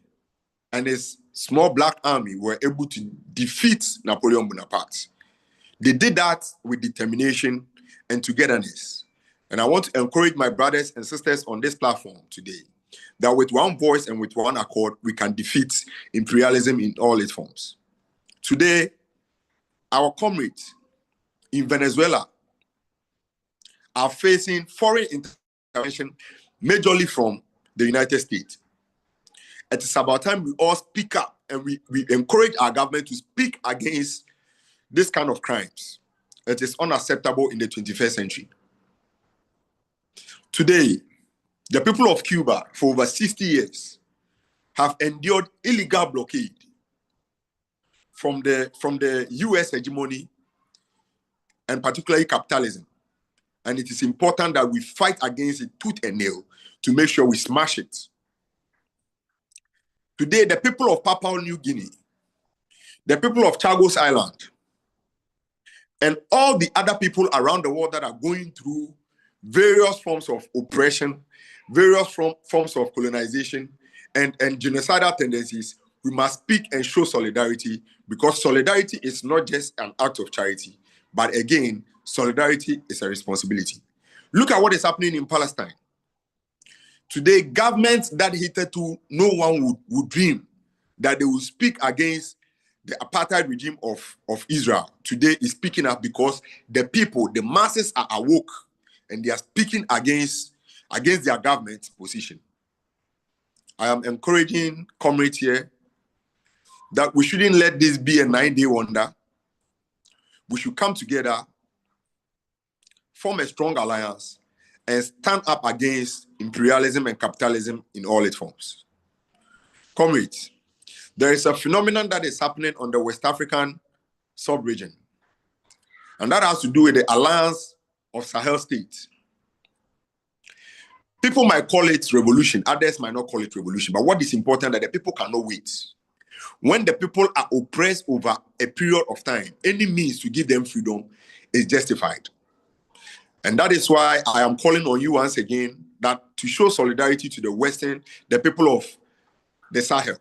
and his small black army were able to defeat Napoleon Bonaparte. They did that with determination and togetherness. And I want to encourage my brothers and sisters on this platform today that with one voice and with one accord, we can defeat imperialism in all its forms. Today, our comrades in Venezuela are facing foreign intervention, majorly from the United States. It is about time we all speak up and we encourage our government to speak against this kind of crimes. It is unacceptable in the 21st century. Today, the people of Cuba for over 60 years have endured illegal blockade from the US hegemony and particularly capitalism. And it is important that we fight against it tooth and nail to make sure we smash it. Today, the people of Papua New Guinea, the people of Chagos Island, and all the other people around the world that are going through various forms of oppression, various forms of colonization, and genocidal tendencies, we must speak and show solidarity, because solidarity is not just an act of charity, but again, solidarity is a responsibility. Look at what is happening in Palestine. Today, governments that hitherto no one would dream that they will speak against the apartheid regime of Israel, today is speaking up because the people, the masses are awoke and they are speaking against their government's position. I am encouraging comrades here that we shouldn't let this be a 9-day wonder. We should come together, form a strong alliance, and stand up against imperialism and capitalism in all its forms. Comrades, there is a phenomenon that is happening on the West African sub-region, and that has to do with the alliance of Sahel states. People might call it revolution, others might not call it revolution, but what is important is that the people cannot wait. When the people are oppressed over a period of time, any means to give them freedom is justified. And that is why I am calling on you once again that to show solidarity to the people of the Sahel.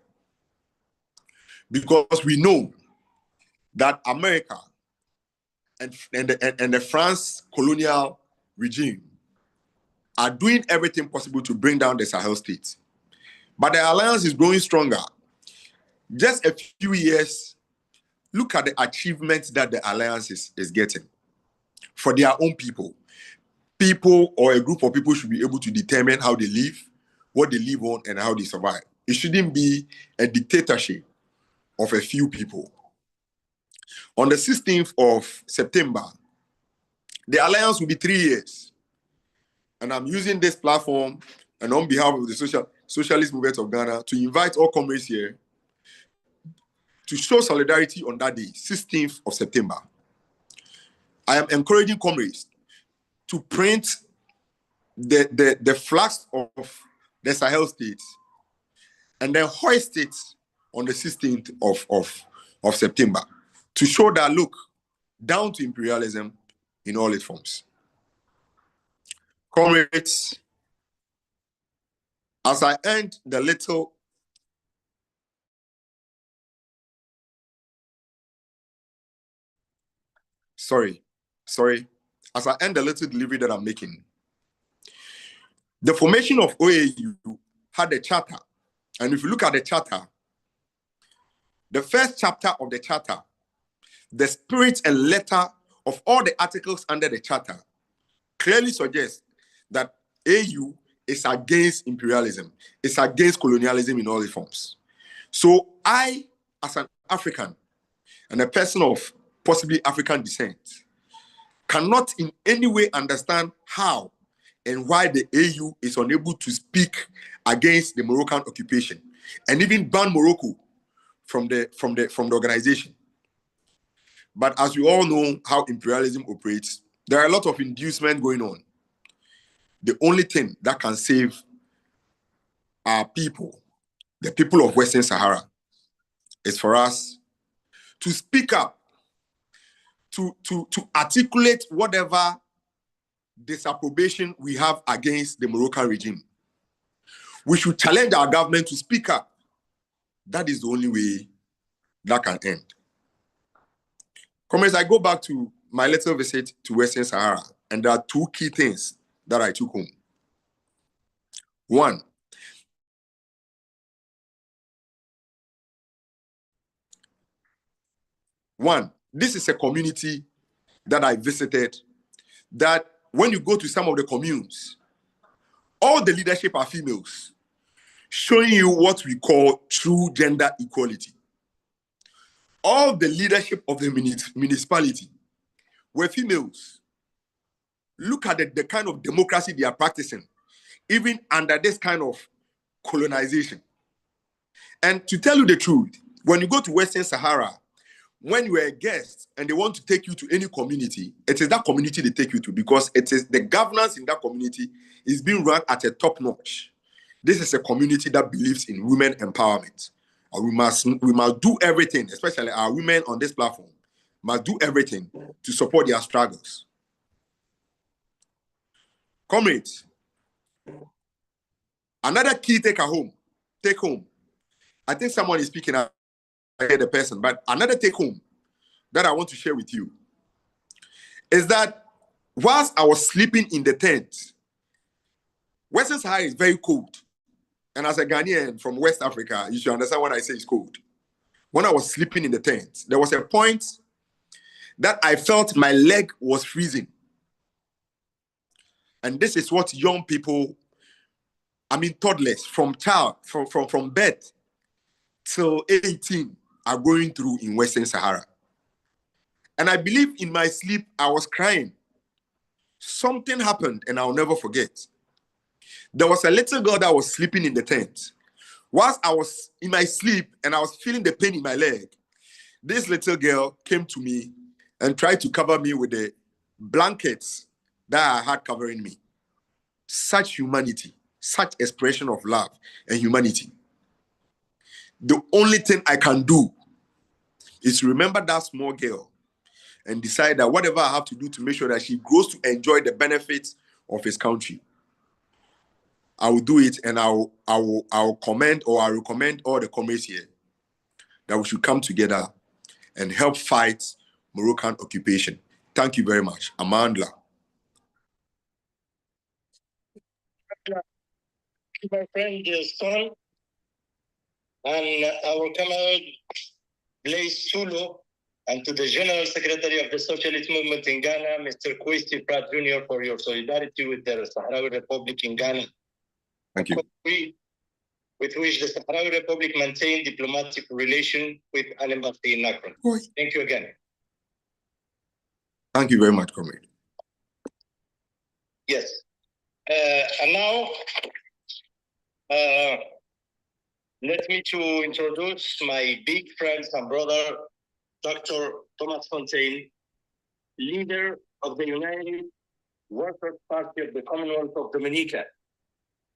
Because we know that America and the France colonial regime are doing everything possible to bring down the Sahel states. But the alliance is growing stronger. just a few years, look at the achievements that the alliance is getting for their own people. People or a group of people should be able to determine how they live, what they live on, and how they survive. It shouldn't be a dictatorship of a few people. On the 16th of September, the alliance will be 3 years. And I'm using this platform and on behalf of the Socialist Movement of Ghana to invite all comrades here to show solidarity on that day, 16th of September. I am encouraging comrades to print the flags of the Sahel states and then hoist it on the 16th of September to show that, look, down to imperialism in all its forms. Comrades, as I end the little as I end the little delivery that I'm making, the formation of OAU had a charter. And if you look at the charter, the first chapter of the charter, the spirit and letter of all the articles under the charter clearly suggests that AU is against imperialism, it's against colonialism in all its forms. So I, as an African and a person of possibly African descent, cannot in any way understand how and why the AU is unable to speak against the Moroccan occupation and even ban Morocco from the organization. But as we all know how imperialism operates, there are a lot of inducement going on. The only thing that can save our people, the people of Western Sahara, is for us to speak up, to articulate whatever disapprobation we have against the Moroccan regime. We should challenge our government to speak up. That is the only way that can end. Comrades, I go back to my little visit to Western Sahara, and there are two key things that I took home. One, this is a community that I visited that when you go to some of the communes, all the leadership are females, showing you what we call true gender equality. All the leadership of the municipality were females. Look at the kind of democracy they are practicing, even under this kind of colonization. And to tell you the truth, when you go to Western Sahara, when you are a guest and they want to take you to any community, it is that community they take you to because it is the governance in that community is being run at a top notch. This is a community that believes in women empowerment. We must do everything, especially our women on this platform, must do everything to support their struggles. Comrades, another key take home. I think someone is speaking, I hear the person, but another take home that I want to share with you is that whilst I was sleeping in the tent, Western Sahara is very cold. And as a Ghanaian from West Africa, you should understand when I say it's cold. When I was sleeping in the tent, there was a point that I felt my leg was freezing. And this is what young people, toddlers from birth till 18 are going through in Western Sahara. And I believe in my sleep, I was crying. Something happened and I'll never forget. There was a little girl that was sleeping in the tent. Whilst I was in my sleep and I was feeling the pain in my leg, this little girl came to me and tried to cover me with the blankets that I had covering me. Such humanity, such expression of love and humanity. The only thing I can do is remember that small girl and decide that whatever I have to do to make sure that she grows to enjoy the benefits of his country, I will do it, and I will recommend all the comrades here that we should come together and help fight Moroccan occupation. Thank you very much. Amandla. My friend Sol, and our comrade Blaise Sulu, and to the General Secretary of the Socialist Movement in Ghana, Mr. Kwesi Pratt Jr., for your solidarity with the Sahrawi Republic in Ghana. Thank you. With which the Sahrawi Republic maintained diplomatic relations with an embassy in Accra. Thank you again. Thank you very much, comrade. Yes. And now, let me to introduce my big friend and brother, Dr. Thomas Fontaine, leader of the United Workers' Party of the Commonwealth of Dominica.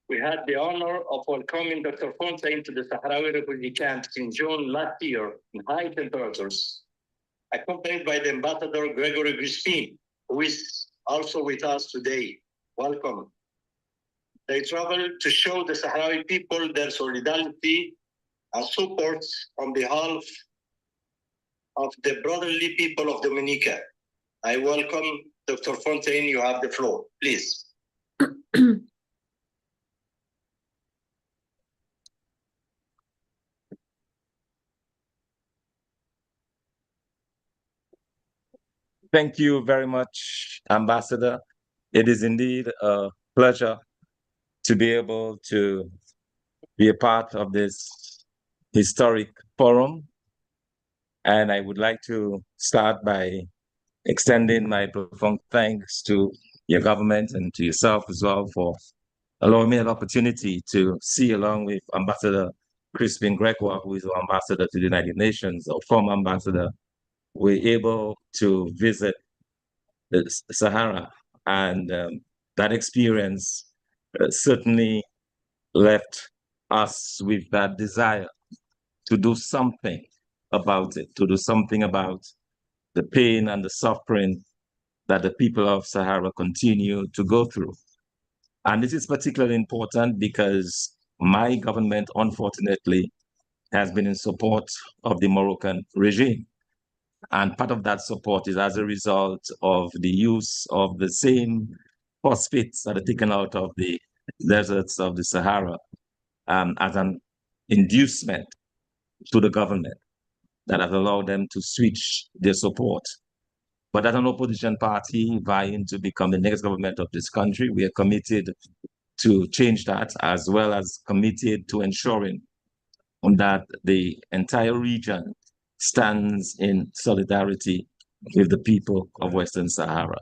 We had the honor of welcoming Dr. Fontaine to the Sahrawi refugee camps in June last year in high temperatures, accompanied by the Ambassador Gregory Crispin, who is also with us today. Welcome. They traveled to show the Sahrawi people their solidarity and support on behalf of the brotherly people of Dominica. I welcome Dr. Fontaine. You have the floor, please. Thank you very much, Ambassador. It is indeed a pleasure to be able to be a part of this historic forum. And I would like to start by extending my profound thanks to your government and to yourself as well for allowing me an opportunity to see, along with Ambassador Crispin Gregoire, who is our ambassador to the United Nations, or former ambassador, we're able to visit the Sahara. And that experience certainly left us with that desire to do something about it, to do something about the pain and the suffering that the people of Sahara continue to go through. And this is particularly important because my government, unfortunately, has been in support of the Moroccan regime. And part of that support is as a result of the use of the same phosphates that are taken out of the deserts of the Sahara as an inducement to the government that has allowed them to switch their support. But as an opposition party vying to become the next government of this country, we are committed to change that, as well as committed to ensuring that the entire region stands in solidarity with the people of Western Sahara.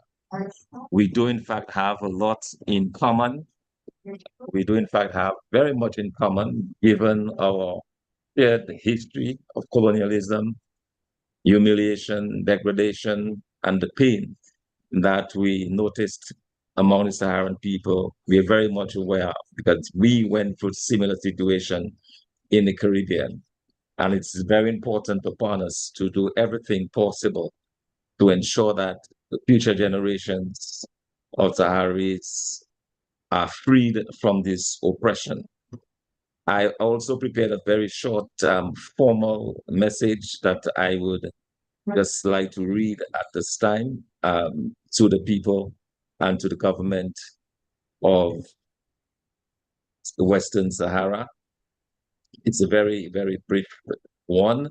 We do, in fact, have a lot in common. We do, in fact, have very much in common, given our shared history of colonialism, humiliation, degradation, and the pain that we noticed among the Saharan people. We are very much aware of, because we went through a similar situation in the Caribbean. And it's very important upon us to do everything possible to ensure that the future generations of Saharis are freed from this oppression. I also prepared a very short formal message that I would just like to read at this time to the people and to the government of the Western Sahara. It's a very, very brief one,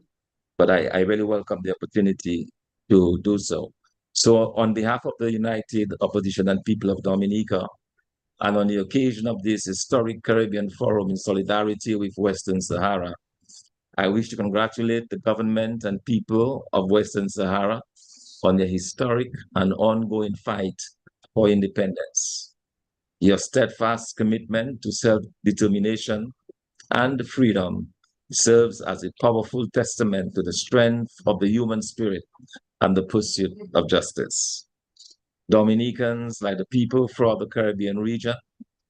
but I really welcome the opportunity to do so. So on behalf of the United Opposition and People of Dominica, and on the occasion of this historic Caribbean Forum in solidarity with Western Sahara, I wish to congratulate the government and people of Western Sahara on their historic and ongoing fight for independence. Your steadfast commitment to self-determination and freedom serves as a powerful testament to the strength of the human spirit and the pursuit of justice. Dominicans, like the people throughout the Caribbean region,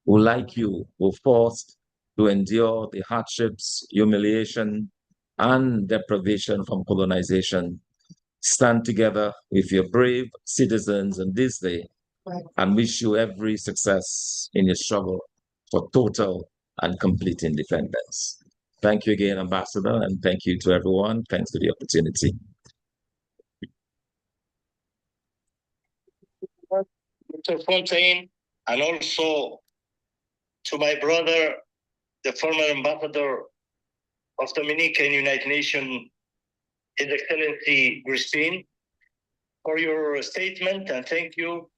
who, like you, were forced to endure the hardships, humiliation, and deprivation from colonization, stand together with your brave citizens on this day and wish you every success in your struggle for total and complete independence. Thank you again, Ambassador, and thank you to everyone. Thanks for the opportunity. Dr. Fontaine, and also to my brother, the former ambassador of Dominica in United Nations, His Excellency Christine, for your statement, and thank you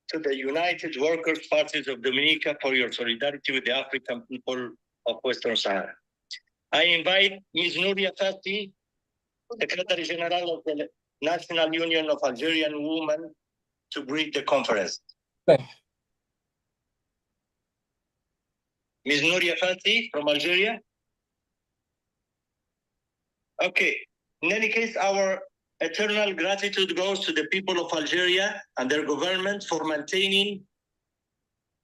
to the United Workers' Parties of Dominica for your solidarity with the African people of Western Sahara. I invite Ms. Nouria Fati, Secretary General of the National Union of Algerian Women, to greet the conference. Ms. Nouria Fati from Algeria. Okay. In any case, our eternal gratitude goes to the people of Algeria and their government for maintaining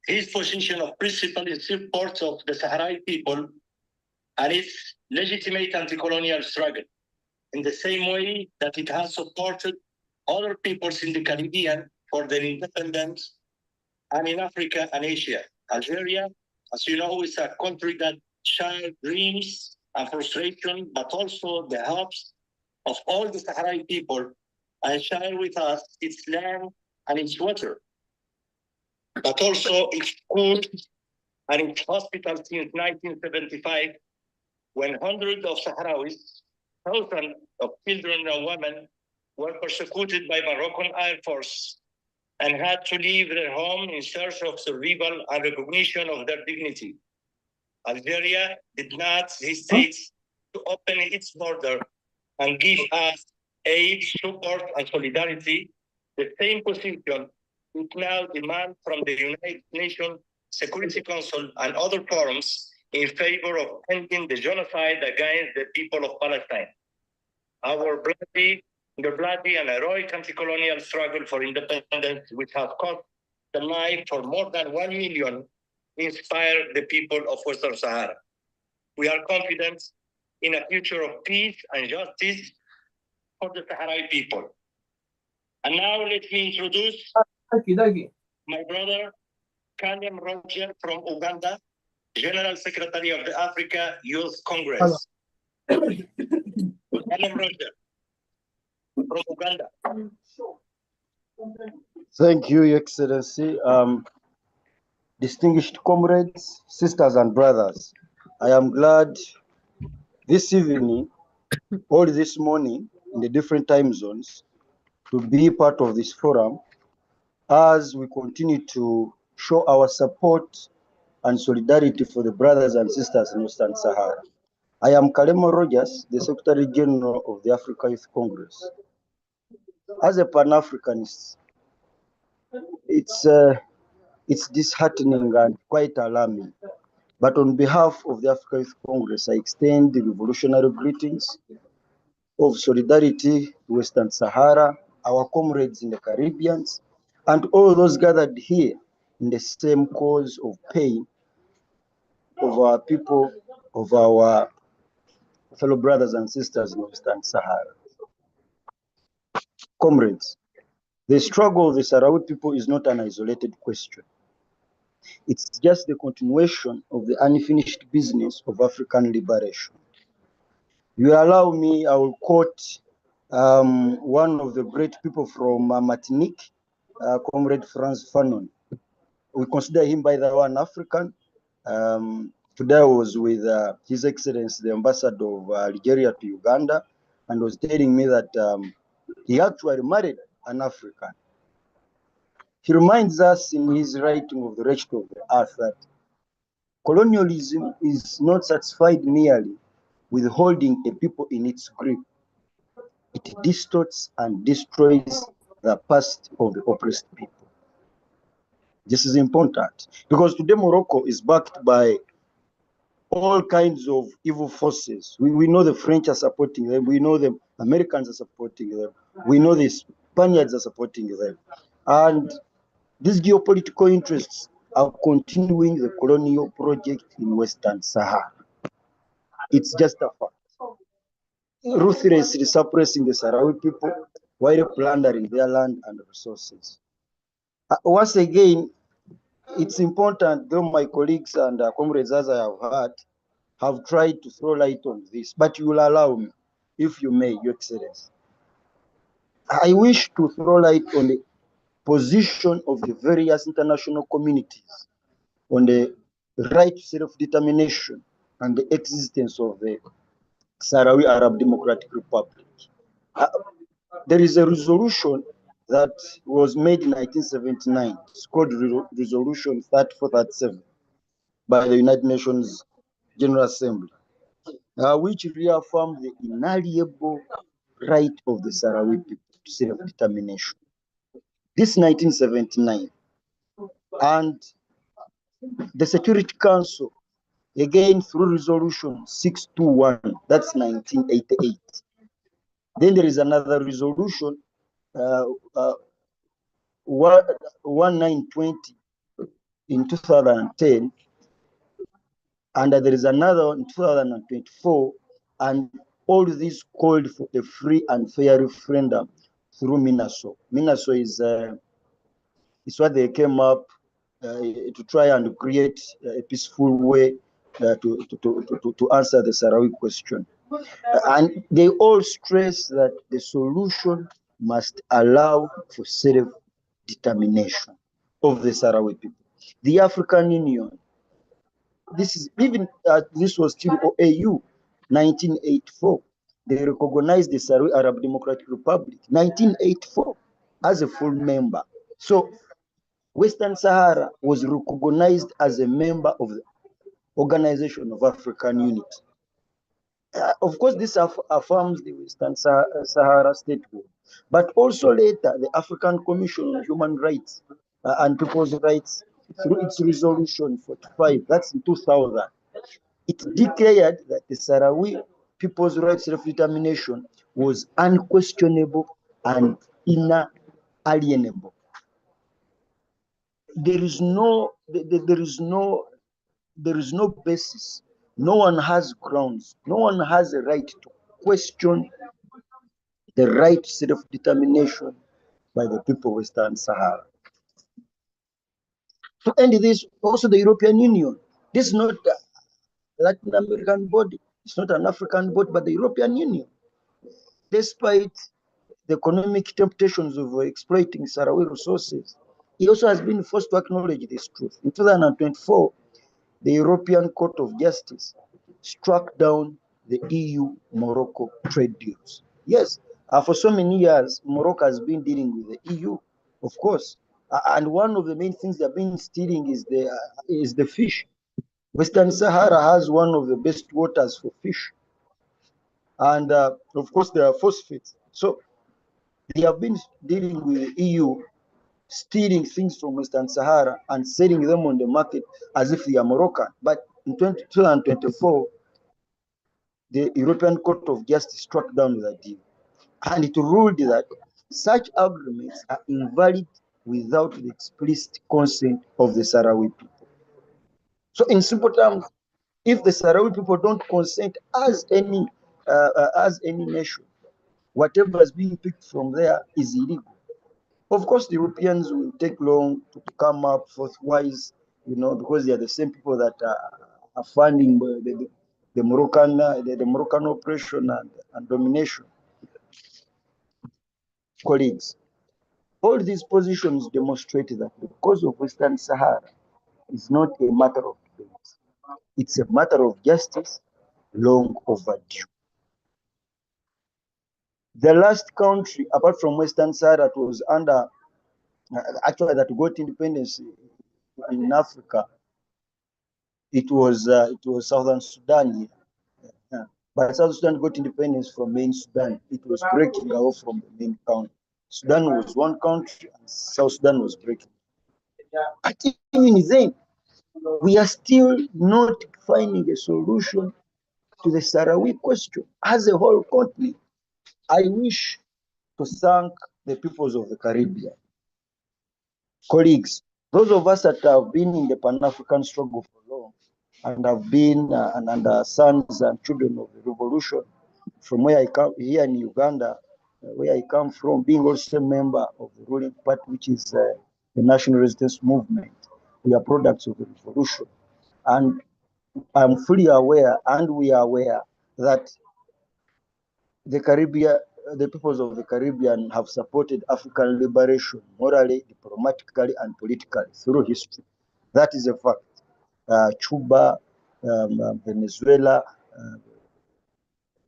his position of principle in support of the Sahrawi people and its legitimate anti-colonial struggle, in the same way that it has supported other peoples in the Caribbean for their independence and in Africa and Asia. Algeria, as you know, is a country that shares dreams and frustration, but also the hopes of all the Sahrawi people, and share with us its land and its water, but also its schools and its hospitals since 1975, when hundreds of Sahrawis, thousands of children and women, were persecuted by Moroccan Air Force and had to leave their home in search of survival and recognition of their dignity. Algeria did not hesitate to open its border and give us aid, support, and solidarity, the same position it now demands from the United Nations Security Council and other forums in favor of ending the genocide against the people of Palestine. Our bloody and heroic anti-colonial struggle for independence, which has cost the life for more than 1 million, inspired the people of Western Sahara. We are confident in a future of peace and justice for the Sahrawi people. And now let me introduce my brother, Kanyam Roger from Uganda, General Secretary of the Africa Youth Congress. Kanyam Roger from Uganda. Thank you, Your Excellency. Distinguished comrades, sisters and brothers, I am glad this evening, or this morning, in the different time zones, to be part of this forum as we continue to show our support and solidarity for the brothers and sisters in Western Sahara. I am Kalemo Rogers, the Secretary General of the Africa Youth Congress. As a Pan-Africanist, it's disheartening and quite alarming. But on behalf of the Africa Youth Congress, I extend the revolutionary greetings of solidarity to Western Sahara, our comrades in the Caribbean, and all those gathered here in the same cause of pain of our people, of our fellow brothers and sisters in Western Sahara. Comrades, the struggle of the Sahrawi people is not an isolated question. It's just the continuation of the unfinished business of African liberation. You allow me, I will quote one of the great people from Martinique, Comrade Franz Fanon. We consider him, by the way, an African. Today I was with His Excellency, the Ambassador of Algeria to Uganda, and was telling me that he actually married an African. He reminds us in his writing of The Wretched of the Earth that colonialism is not satisfied merely with holding a people in its grip. It distorts and destroys the past of the oppressed people. This is important because today Morocco is backed by all kinds of evil forces. We know the French are supporting them. We know the Americans are supporting them. We know the Spaniards are supporting them. And these geopolitical interests are continuing the colonial project in Western Sahara. It's just a fact. Ruthlessly suppressing the Sahrawi people while plundering their land and resources. Once again, it's important, though my colleagues and comrades, as I have heard, have tried to throw light on this, but you will allow me, if you may, Your Excellency. I wish to throw light on the position of the various international communities on the right to self-determination and the existence of the Sahrawi Arab Democratic Republic. There is a resolution that was made in 1979. It's called Resolution 3437 by the United Nations General Assembly, which reaffirmed the inalienable right of the Sahrawi people to self-determination. This 1979, and the Security Council, again through Resolution 621, that's 1988. Then there is another resolution, 1920 in 2010, and there is another in 2024, and all these called for a free and fair referendum through MINASO. MINASO is what they came up to try and create a peaceful way to answer the Sahrawi question. And they all stress that the solution must allow for self-determination of the Sahrawi people. The African Union, this was still OAU, 1984. They recognized the Sahrawi Arab Democratic Republic, 1984, as a full member. So Western Sahara was recognized as a member of the Organization of African Unity. Of course, this affirms the Western Sahara statehood, but also later the African Commission on Human Rights and People's Rights, through its resolution 45, that's in 2000, it declared that the Sahrawi people's right self-determination was unquestionable and inalienable. There is no basis. No one has grounds. No one has a right to question the right to self-determination by the people of Western Sahara. To end this, also the European Union. This is not a Latin American body. It's not an African body, but the European Union. Despite the economic temptations of exploiting Sahrawi resources, he also has been forced to acknowledge this truth. In 2024, the European Court of Justice struck down the EU-Morocco trade deals. Yes, for so many years, Morocco has been dealing with the EU, of course. And one of the main things they've been stealing is the fish. Western Sahara has one of the best waters for fish. And of course, there are phosphates. So they have been dealing with the EU, stealing things from Western Sahara and selling them on the market as if they are Moroccan. But in 2024, the European Court of Justice struck down that deal. And it ruled that such agreements are invalid without the explicit consent of the Sahrawi people. So in simple terms, if the Sahrawi people don't consent as any nation, whatever is being picked from there is illegal. Of course, the Europeans will take long to come up forthwise, because they are the same people that are funding the Moroccan oppression and domination. Colleagues, all these positions demonstrate that the cause of Western Sahara is not a matter of debate. It's a matter of justice, long overdue. The last country, apart from Western Sahara, that was under, actually that got independence in Africa, it was Southern Sudan. Yeah. But South Sudan got independence from main Sudan. It was breaking away from the main country. Sudan was one country, and South Sudan was breaking. But even then, we are still not finding a solution to the Sahrawi question as a whole continent. I wish to thank the peoples of the Caribbean. Colleagues, those of us that have been in the Pan-African struggle for long and have been and sons and children of the revolution, from where I come here in Uganda, where I come from, being also a member of the ruling party, which is the National Resistance Movement. We are products of the revolution. And I'm fully aware, and we are aware, that the Caribbean, the peoples of the Caribbean have supported African liberation morally, diplomatically, and politically through history. That is a fact. Cuba, Venezuela,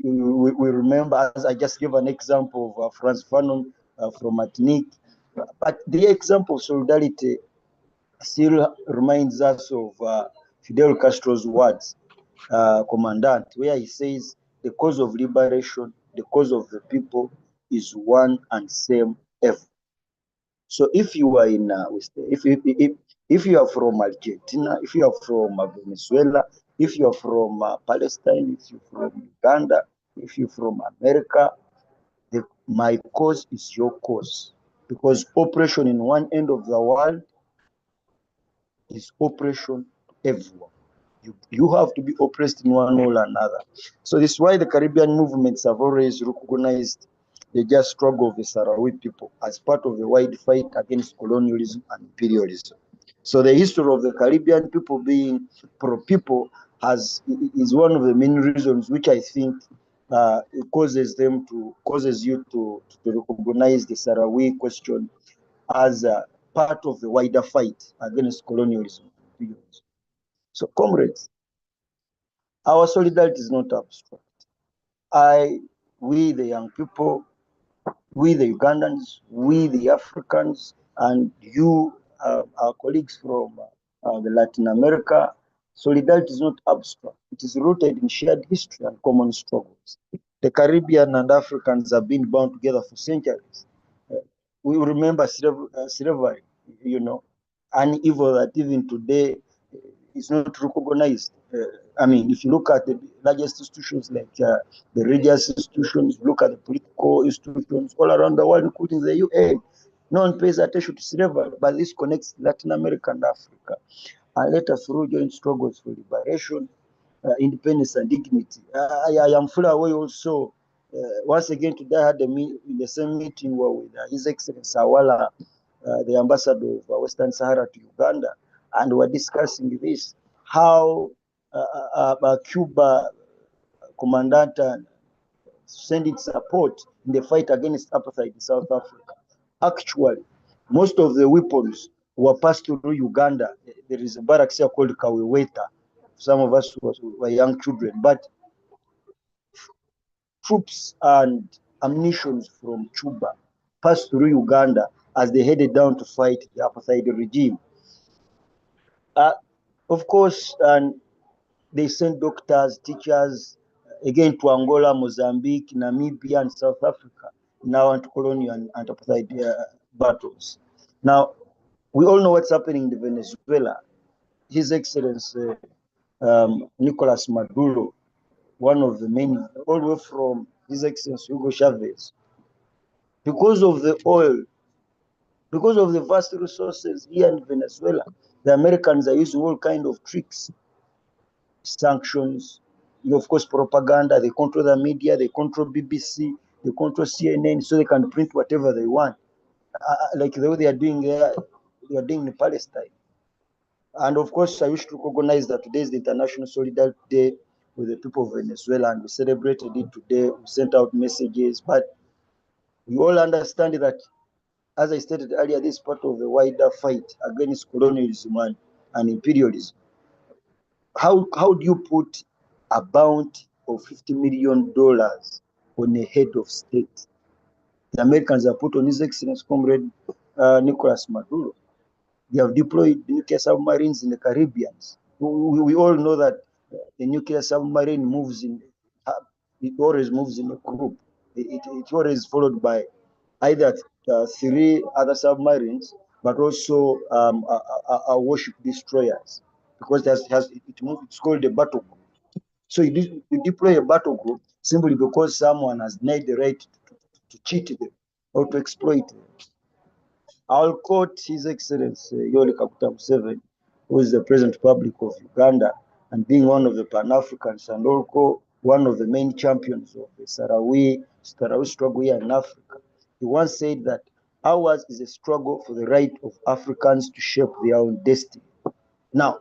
we remember, as I just gave an example of Franz Fanon from Martinique, but the example of solidarity still reminds us of Fidel Castro's words, Commandant, where he says, the cause of liberation, the cause of the people is one and same ever. So if you are in, if you are from Argentina, if you are from Venezuela, if you are from Palestine, if you're from Uganda, if you're from America, my cause is your cause. Because oppression in one end of the world is oppression everywhere. You have to be oppressed in one or another. So this is why the Caribbean movements have always recognized the just struggle of the Sahrawi people as part of the wide fight against colonialism and imperialism. So the history of the Caribbean people being pro-people is one of the main reasons which I think causes you to recognize the Sahrawi question as a part of the wider fight against colonialism and imperialism. So, comrades, our solidarity is not abstract. We, the young people, we, the Ugandans, we, the Africans, and you, our colleagues from the Latin America, solidarity is not abstract. It is rooted in shared history and common struggles. The Caribbean and Africans have been bound together for centuries. We remember slavery, an evil that even today is not recognized. I mean, if you look at the largest institutions like the religious institutions, look at the political institutions all around the world, including the UN, no one pays attention to slavery, but this connects Latin America and Africa. And let us through joint struggles for liberation, independence, and dignity. I am fully aware also. Once again, today I had in the same meeting with His Excellency Sawala, the ambassador of Western Sahara to Uganda, and we're discussing this, how Cuba commandant send its support in the fight against apartheid in South Africa. Actually, most of the weapons were passed through Uganda. There is a barracks here called Kaweweta. Some of us were young children, but troops and ammunition from Cuba passed through Uganda as they headed down to fight the apartheid regime. Of course, and they sent doctors, teachers, again to Angola, Mozambique, Namibia, and South Africa, now anti-colonial and anti-apartheid battles. Now, we all know what's happening in Venezuela. His Excellency Nicolas Maduro, one of the many, all the way from His Excellency Hugo Chavez, because of the oil, because of the vast resources here in Venezuela, the Americans are using all kinds of tricks, sanctions, of course, propaganda. They control the media, they control BBC, they control CNN, so they can print whatever they want, like the way they are doing there, they are doing in Palestine. And of course, I wish to recognize that today is the International Solidarity Day with the people of Venezuela, and we celebrated it today. We sent out messages, but we all understand that, as I stated earlier, this is part of the wider fight against colonialism and imperialism. How do you put a bounty of $50 million on a head of state? The Americans have put on His Excellency Comrade Nicolas Maduro. They have deployed nuclear submarines in the Caribbean. We all know that the nuclear submarine it always moves in a group. It always followed by either 3 other submarines, but also warship destroyers, because it's called a battle group. So you deploy a battle group simply because someone has denied the right to cheat them or to exploit them. I'll quote His Excellency Yoweri Kaguta Museveni, who is the President Republic of Uganda, and being one of the Pan-Africans and also one of the main champions of the Sahrawi struggle here in Africa. He once said that ours is a struggle for the right of Africans to shape their own destiny. Now,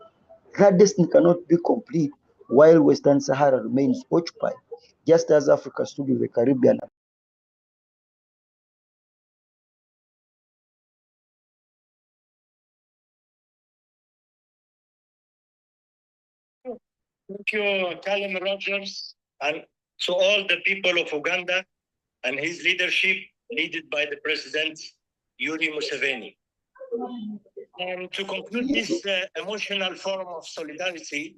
that destiny cannot be complete while Western Sahara remains occupied, just as Africa stood with the Caribbean. Thank you, Callum Rogers. And to all the people of Uganda and his leadership, led by the President Yuri Museveni. And to conclude this emotional form of solidarity,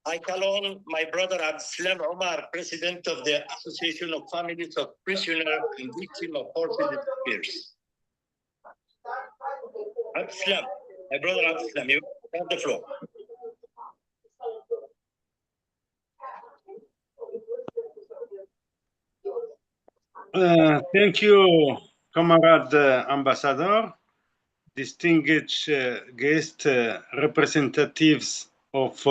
I call on my brother Abdeslam Omar, President of the Association of Families of Prisoners and Victims of Forced Disappearance. Abdeslam, my brother Abdeslam, you have the floor. Thank you, Comrade Ambassador, distinguished guest representatives of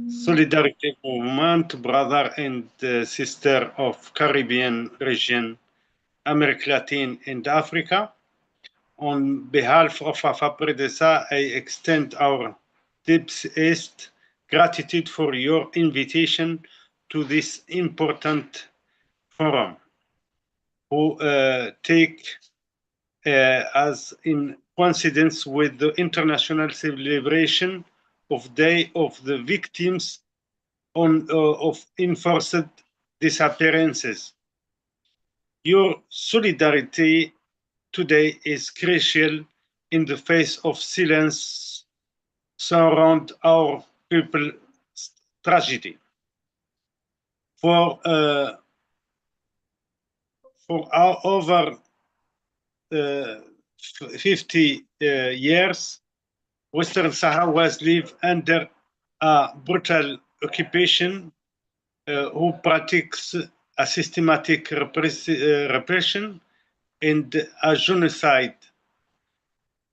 Solidarity Movement, brother and sister of Caribbean region, America Latin and Africa. On behalf of AFAPREDESA, I extend our deepest gratitude for your invitation to this important forum, who take as in coincidence with the international celebration of Day of the Victims of Enforced Disappearances. Your solidarity today is crucial in the face of silence surround our people's tragedy. For our over 50 years, Western Sahara was lived under a brutal occupation who practices a systematic repression and a genocide.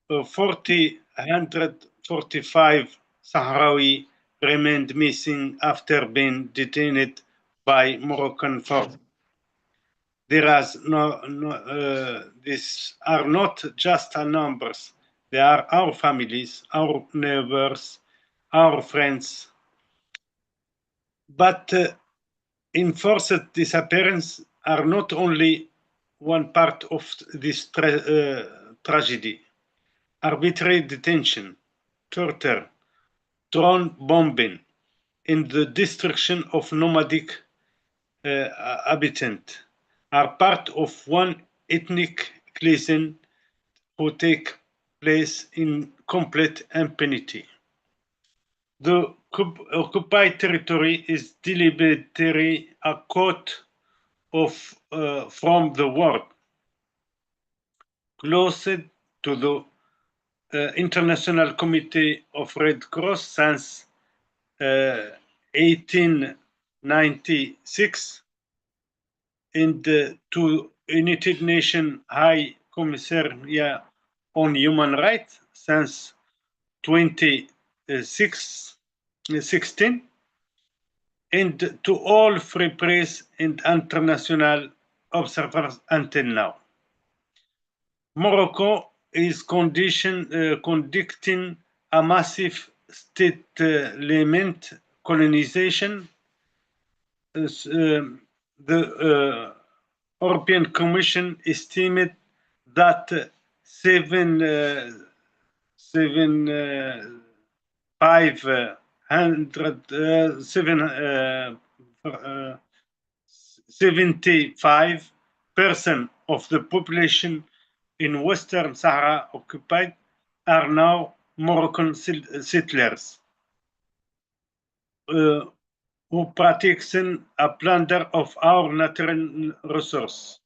145 Sahrawi remained missing after being detained by Moroccan forces. These are not just our numbers. They are our families, our neighbors, our friends. But enforced disappearance are not only one part of this tragedy. Arbitrary detention, torture, drone bombing, and the destruction of nomadic inhabitants are part of one ethnic cleansing who take place in complete impunity. The occupied territory is deliberately a cut off from the world, closest to the International Committee of Red Cross since 1896 and to United Nations High Commissariat on Human Rights since 2016 and to all free press and international observers until now. Morocco is conducting a massive state-led colonization. The European Commission estimated that 75% of the population in Western Sahara occupied are now Moroccan settlers who practice a plunder of our natural resources.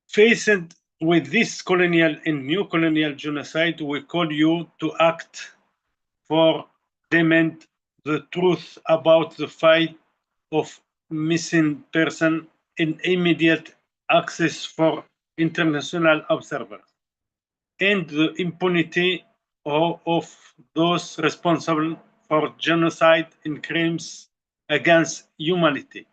Faced with this colonial and neo-colonial genocide, we call you to act for demand the truth about the fight of missing persons and immediate access for international observers, and the impunity of those responsible for genocide and crimes against humanity.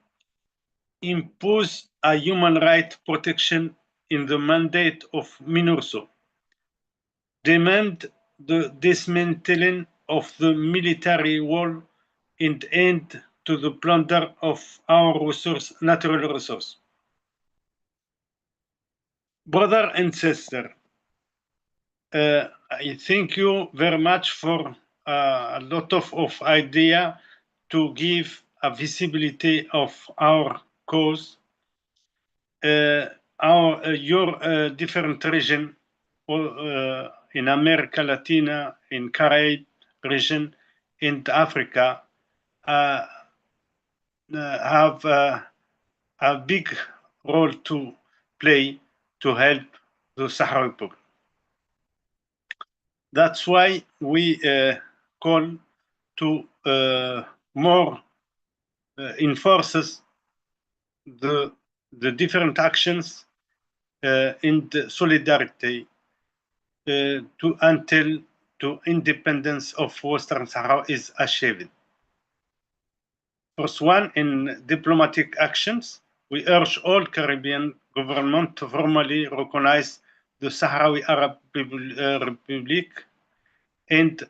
Impose a human rights protection in the mandate of MINURSO. Demand the dismantling of the military wall and end to the plunder of our natural resources. Brother and sister, I thank you very much for a lot of idea to give a visibility of our cause, your different region in America Latina, in Caribbean region, in Africa, have a big role to play to help the Sahrawi people. That's why we call to more enforces the different actions in the solidarity until the independence of Western Sahara is achieved. First one, in diplomatic actions, we urge all Caribbean governments to formally recognize the Sahrawi Arab Republic and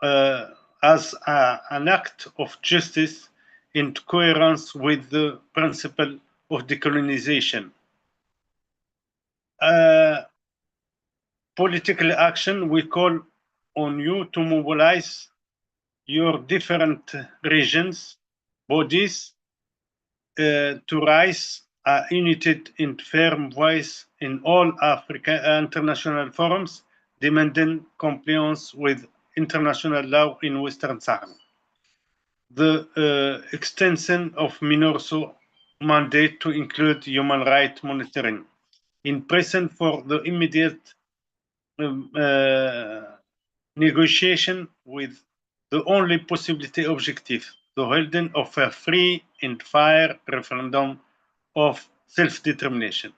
as an act of justice in coherence with the principle of decolonization. Political action, we call on you to mobilize your different regions, bodies, to raise a united and firm voice in all African international forums, demanding compliance with international law in Western Sahara. The extension of MINURSO mandate to include human rights monitoring in present for the immediate negotiation with the only possibility objective, the holding of a free and fair referendum of self-determination.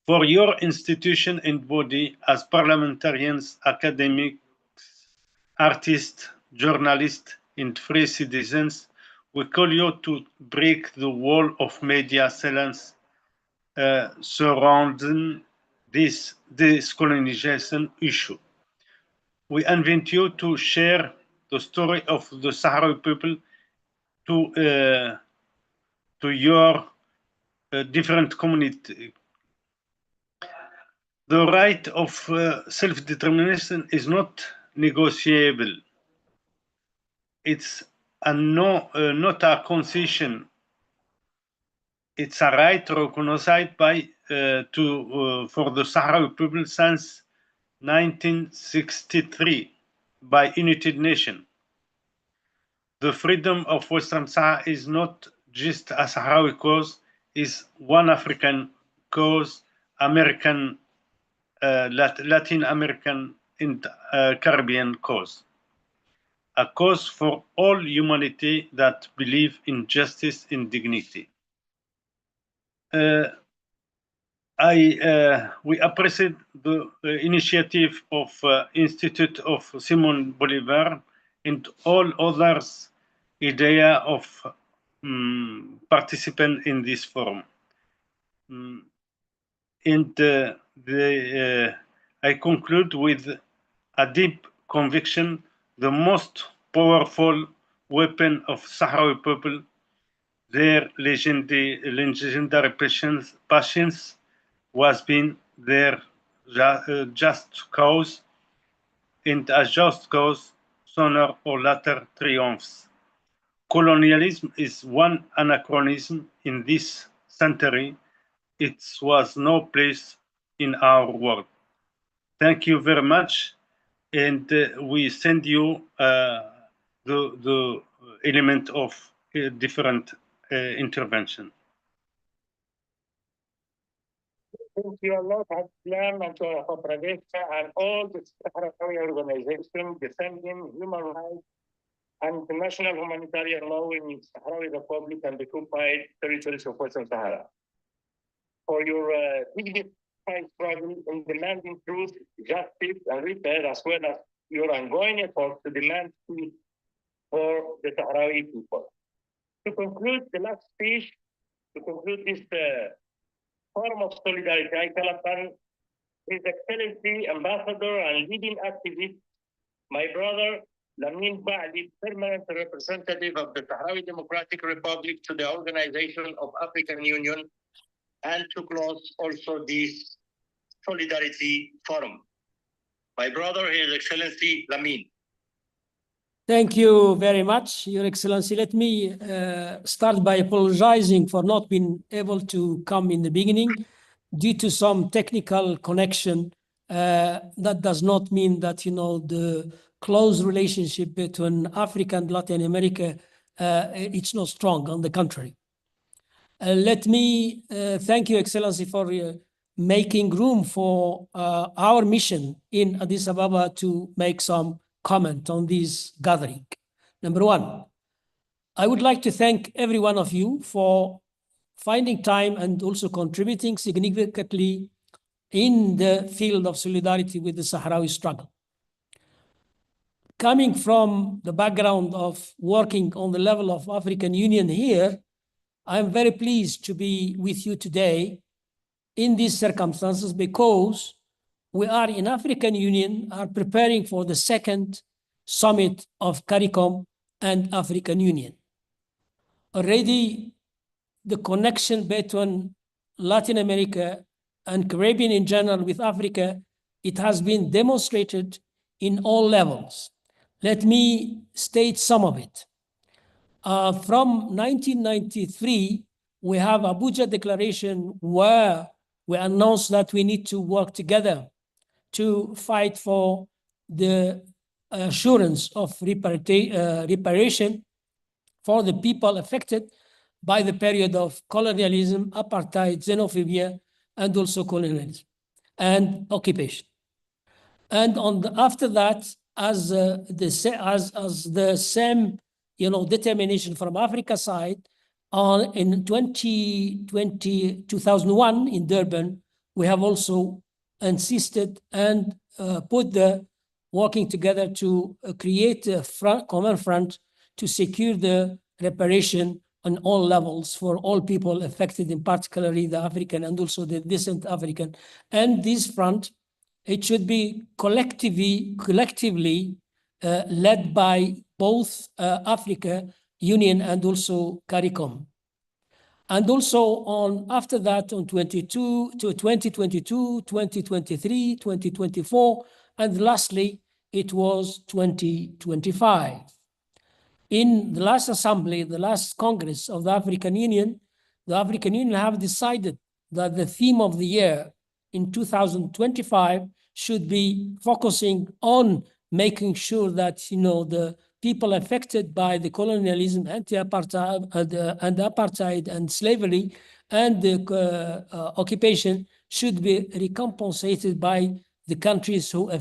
For your institution and body as parliamentarians, academics, artists, journalists, and free citizens, we call you to break the wall of media silence surrounding this colonization issue. We invite you to share the story of the Sahrawi people to your different community. The right of self-determination is not negotiable. It's not a concession. It's a right recognized by for the Sahrawi people since 1963 by United Nations. The freedom of Western Sahara is not just a Sahrawi cause, is one African cause, American, Latin American, and Caribbean cause. A cause for all humanity that believe in justice and dignity. We appreciate the initiative of Institute of Simon Bolivar and all others idea of participant in this forum. I conclude with a deep conviction: the most powerful weapon of Sahrawi people, their legendary passions, was been their just cause, and a just cause sooner or later triumphs. Colonialism is one anachronism in this century. It was no place in our world. Thank you very much, and we send you the element of different intervention. Thank you a lot, Aslam, and to Pradesh and all the Sahrawi organizations defending human rights and international humanitarian law in Sahrawi Republic and the occupied territories of Western Sahara. For your dignified struggle in demanding truth, justice, and repair, as well as your ongoing efforts to demand peace for the Sahrawi people. To conclude the last speech, to conclude this forum of solidarity, I call upon His Excellency Ambassador and leading activist, my brother Lamin Ba'li, permanent representative of the Sahrawi Democratic Republic to the Organization of African Union, and to close also this solidarity forum. My brother, His Excellency Lamin. Thank you very much, Your Excellency. Let me start by apologizing for not being able to come in the beginning due to some technical connection. That does not mean that, the close relationship between Africa and Latin America, it's not strong, on the contrary. Let me thank you, Excellency, for making room for our mission in Addis Ababa to make some comment on this gathering. Number one, I would like to thank every one of you for finding time and also contributing significantly in the field of solidarity with the Sahrawi struggle. Coming from the background of working on the level of African Union here, I'm very pleased to be with you today in these circumstances because we are in African Union, are preparing for the second summit of CARICOM and African Union. Already the connection between Latin America and Caribbean in general with Africa, it has been demonstrated in all levels. Let me state some of it. From 1993, we have Abuja Declaration where we announced that we need to work together to fight for the assurance of reparation for the people affected by the period of colonialism, apartheid, xenophobia, and also colonialism and occupation. And after that, as the same determination from Africa side, in 2001 in Durban, we have also insisted and put the working together to create a common front to secure the reparation on all levels for all people affected, in particularly the African and also the distant African. And this front, it should be collectively led by both Africa Union and also CARICOM. And also after that on 2022, 2023, 2024, and lastly, it was 2025. In the last assembly, the last Congress of the African Union have decided that the theme of the year in 2025 should be focusing on making sure that the people affected by the colonialism, apartheid and slavery and the occupation should be recompensated by the countries who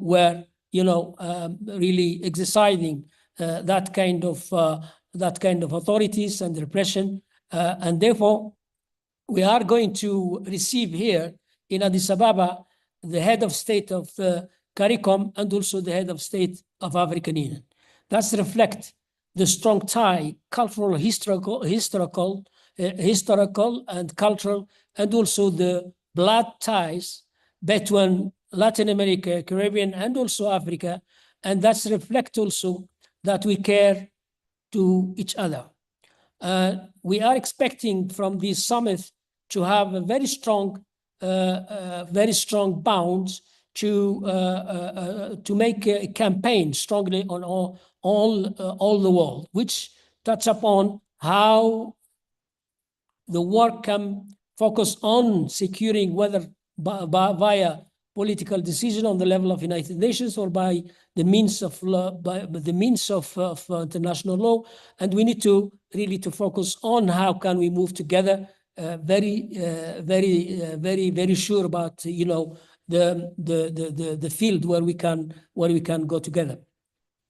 were really exercising that kind of authorities and repression, and therefore we are going to receive here in Addis Ababa the head of state of CARICOM and also the head of state of African Union. That's reflect the strong tie, cultural, historical, and cultural, and also the blood ties between Latin America, Caribbean, and also Africa, and that's reflect also that we care to each other. We are expecting from this summit to have a very strong bounds to make a campaign strongly on all the world, which touch upon how the work can focus on securing, whether via political decision on the level of United Nations or by the means of international law, and we need to really focus on how can we move together. Very sure about the field where we can go together.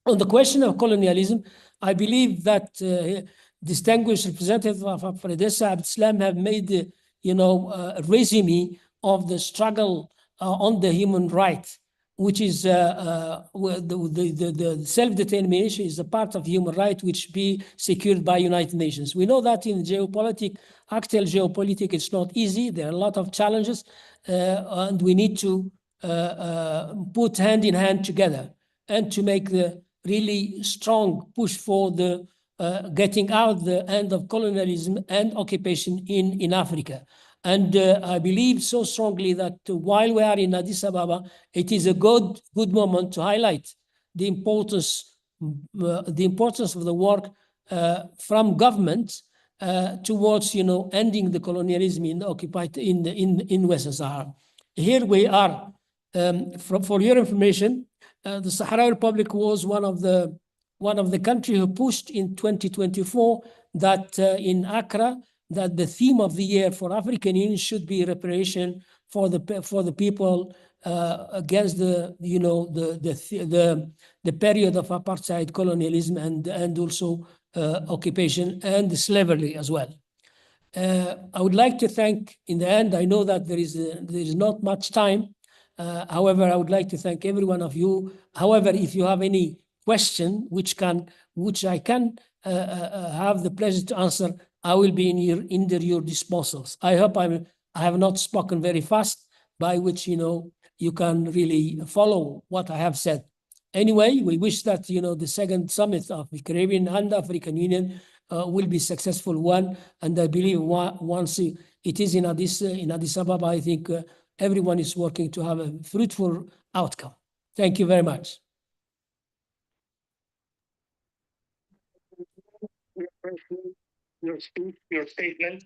On the question of colonialism, I believe that distinguished representative of Fredessa Abdeslam have made a resume of the struggle on the human rights, which is the self-determination is a part of human right which be secured by United Nations. We know that in actual geopolitics, it's not easy. There are a lot of challenges, and we need to put hand in hand together and to make the really strong push for the getting out the end of colonialism and occupation in Africa. And I believe so strongly that while we are in Addis Ababa, it is a good moment to highlight the importance of the work from government towards, ending the colonialism in Western Sahara. Here we are. For your information, the Sahrawi Republic was one of the countries who pushed in 2024 that in Accra, that the theme of the year for African Union should be reparation for the people against the period of apartheid, colonialism, and also occupation and slavery as well. I would like to thank, in the end, I know that there is not much time. However, I would like to thank every one of you. However, if you have any question which I can have the pleasure to answer, I will be in your disposals. I hope I have not spoken very fast, by which you can really follow what I have said. Anyway, we wish that the second summit of the Caribbean and African Union will be a successful one, and I believe once it is in Addis Ababa, I think everyone is working to have a fruitful outcome. Thank you very much. Your speech, your statement.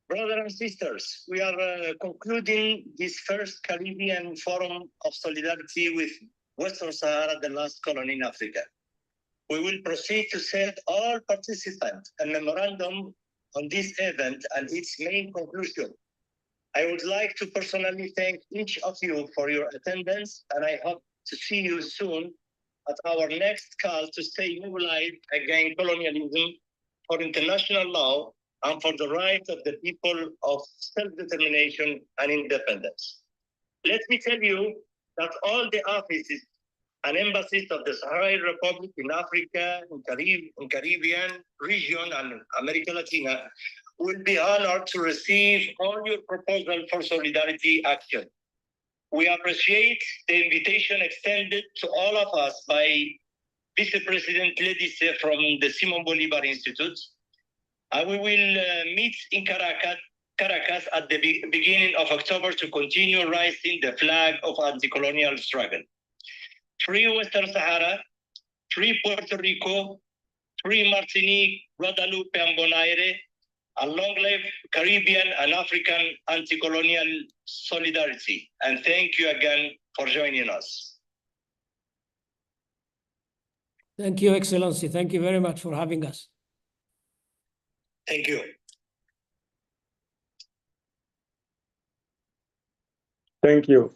Brothers and sisters, we are concluding this first Caribbean Forum of Solidarity with Western Sahara, the last colony in Africa. We will proceed to send all participants a memorandum on this event and its main conclusion. I would like to personally thank each of you for your attendance, and I hope to see you soon at our next call to stay mobilized against colonialism, for international law, and for the right of the people of self-determination and independence. Let me tell you that all the offices and embassies of the Sahara Republic in Africa, in Caribbean region, and America Latina will be honored to receive all your proposals for solidarity action. We appreciate the invitation extended to all of us by Vice President Ledice from the Simon Bolivar Institute. And we will meet in Caracas at the beginning of October to continue raising the flag of anti-colonial struggle. Free Western Sahara, free Puerto Rico, free Martinique, Guadeloupe, and Bonaire, and long live Caribbean and African anti-colonial solidarity. And thank you again for joining us. Thank you, Excellency. Thank you very much for having us. Thank you. Thank you.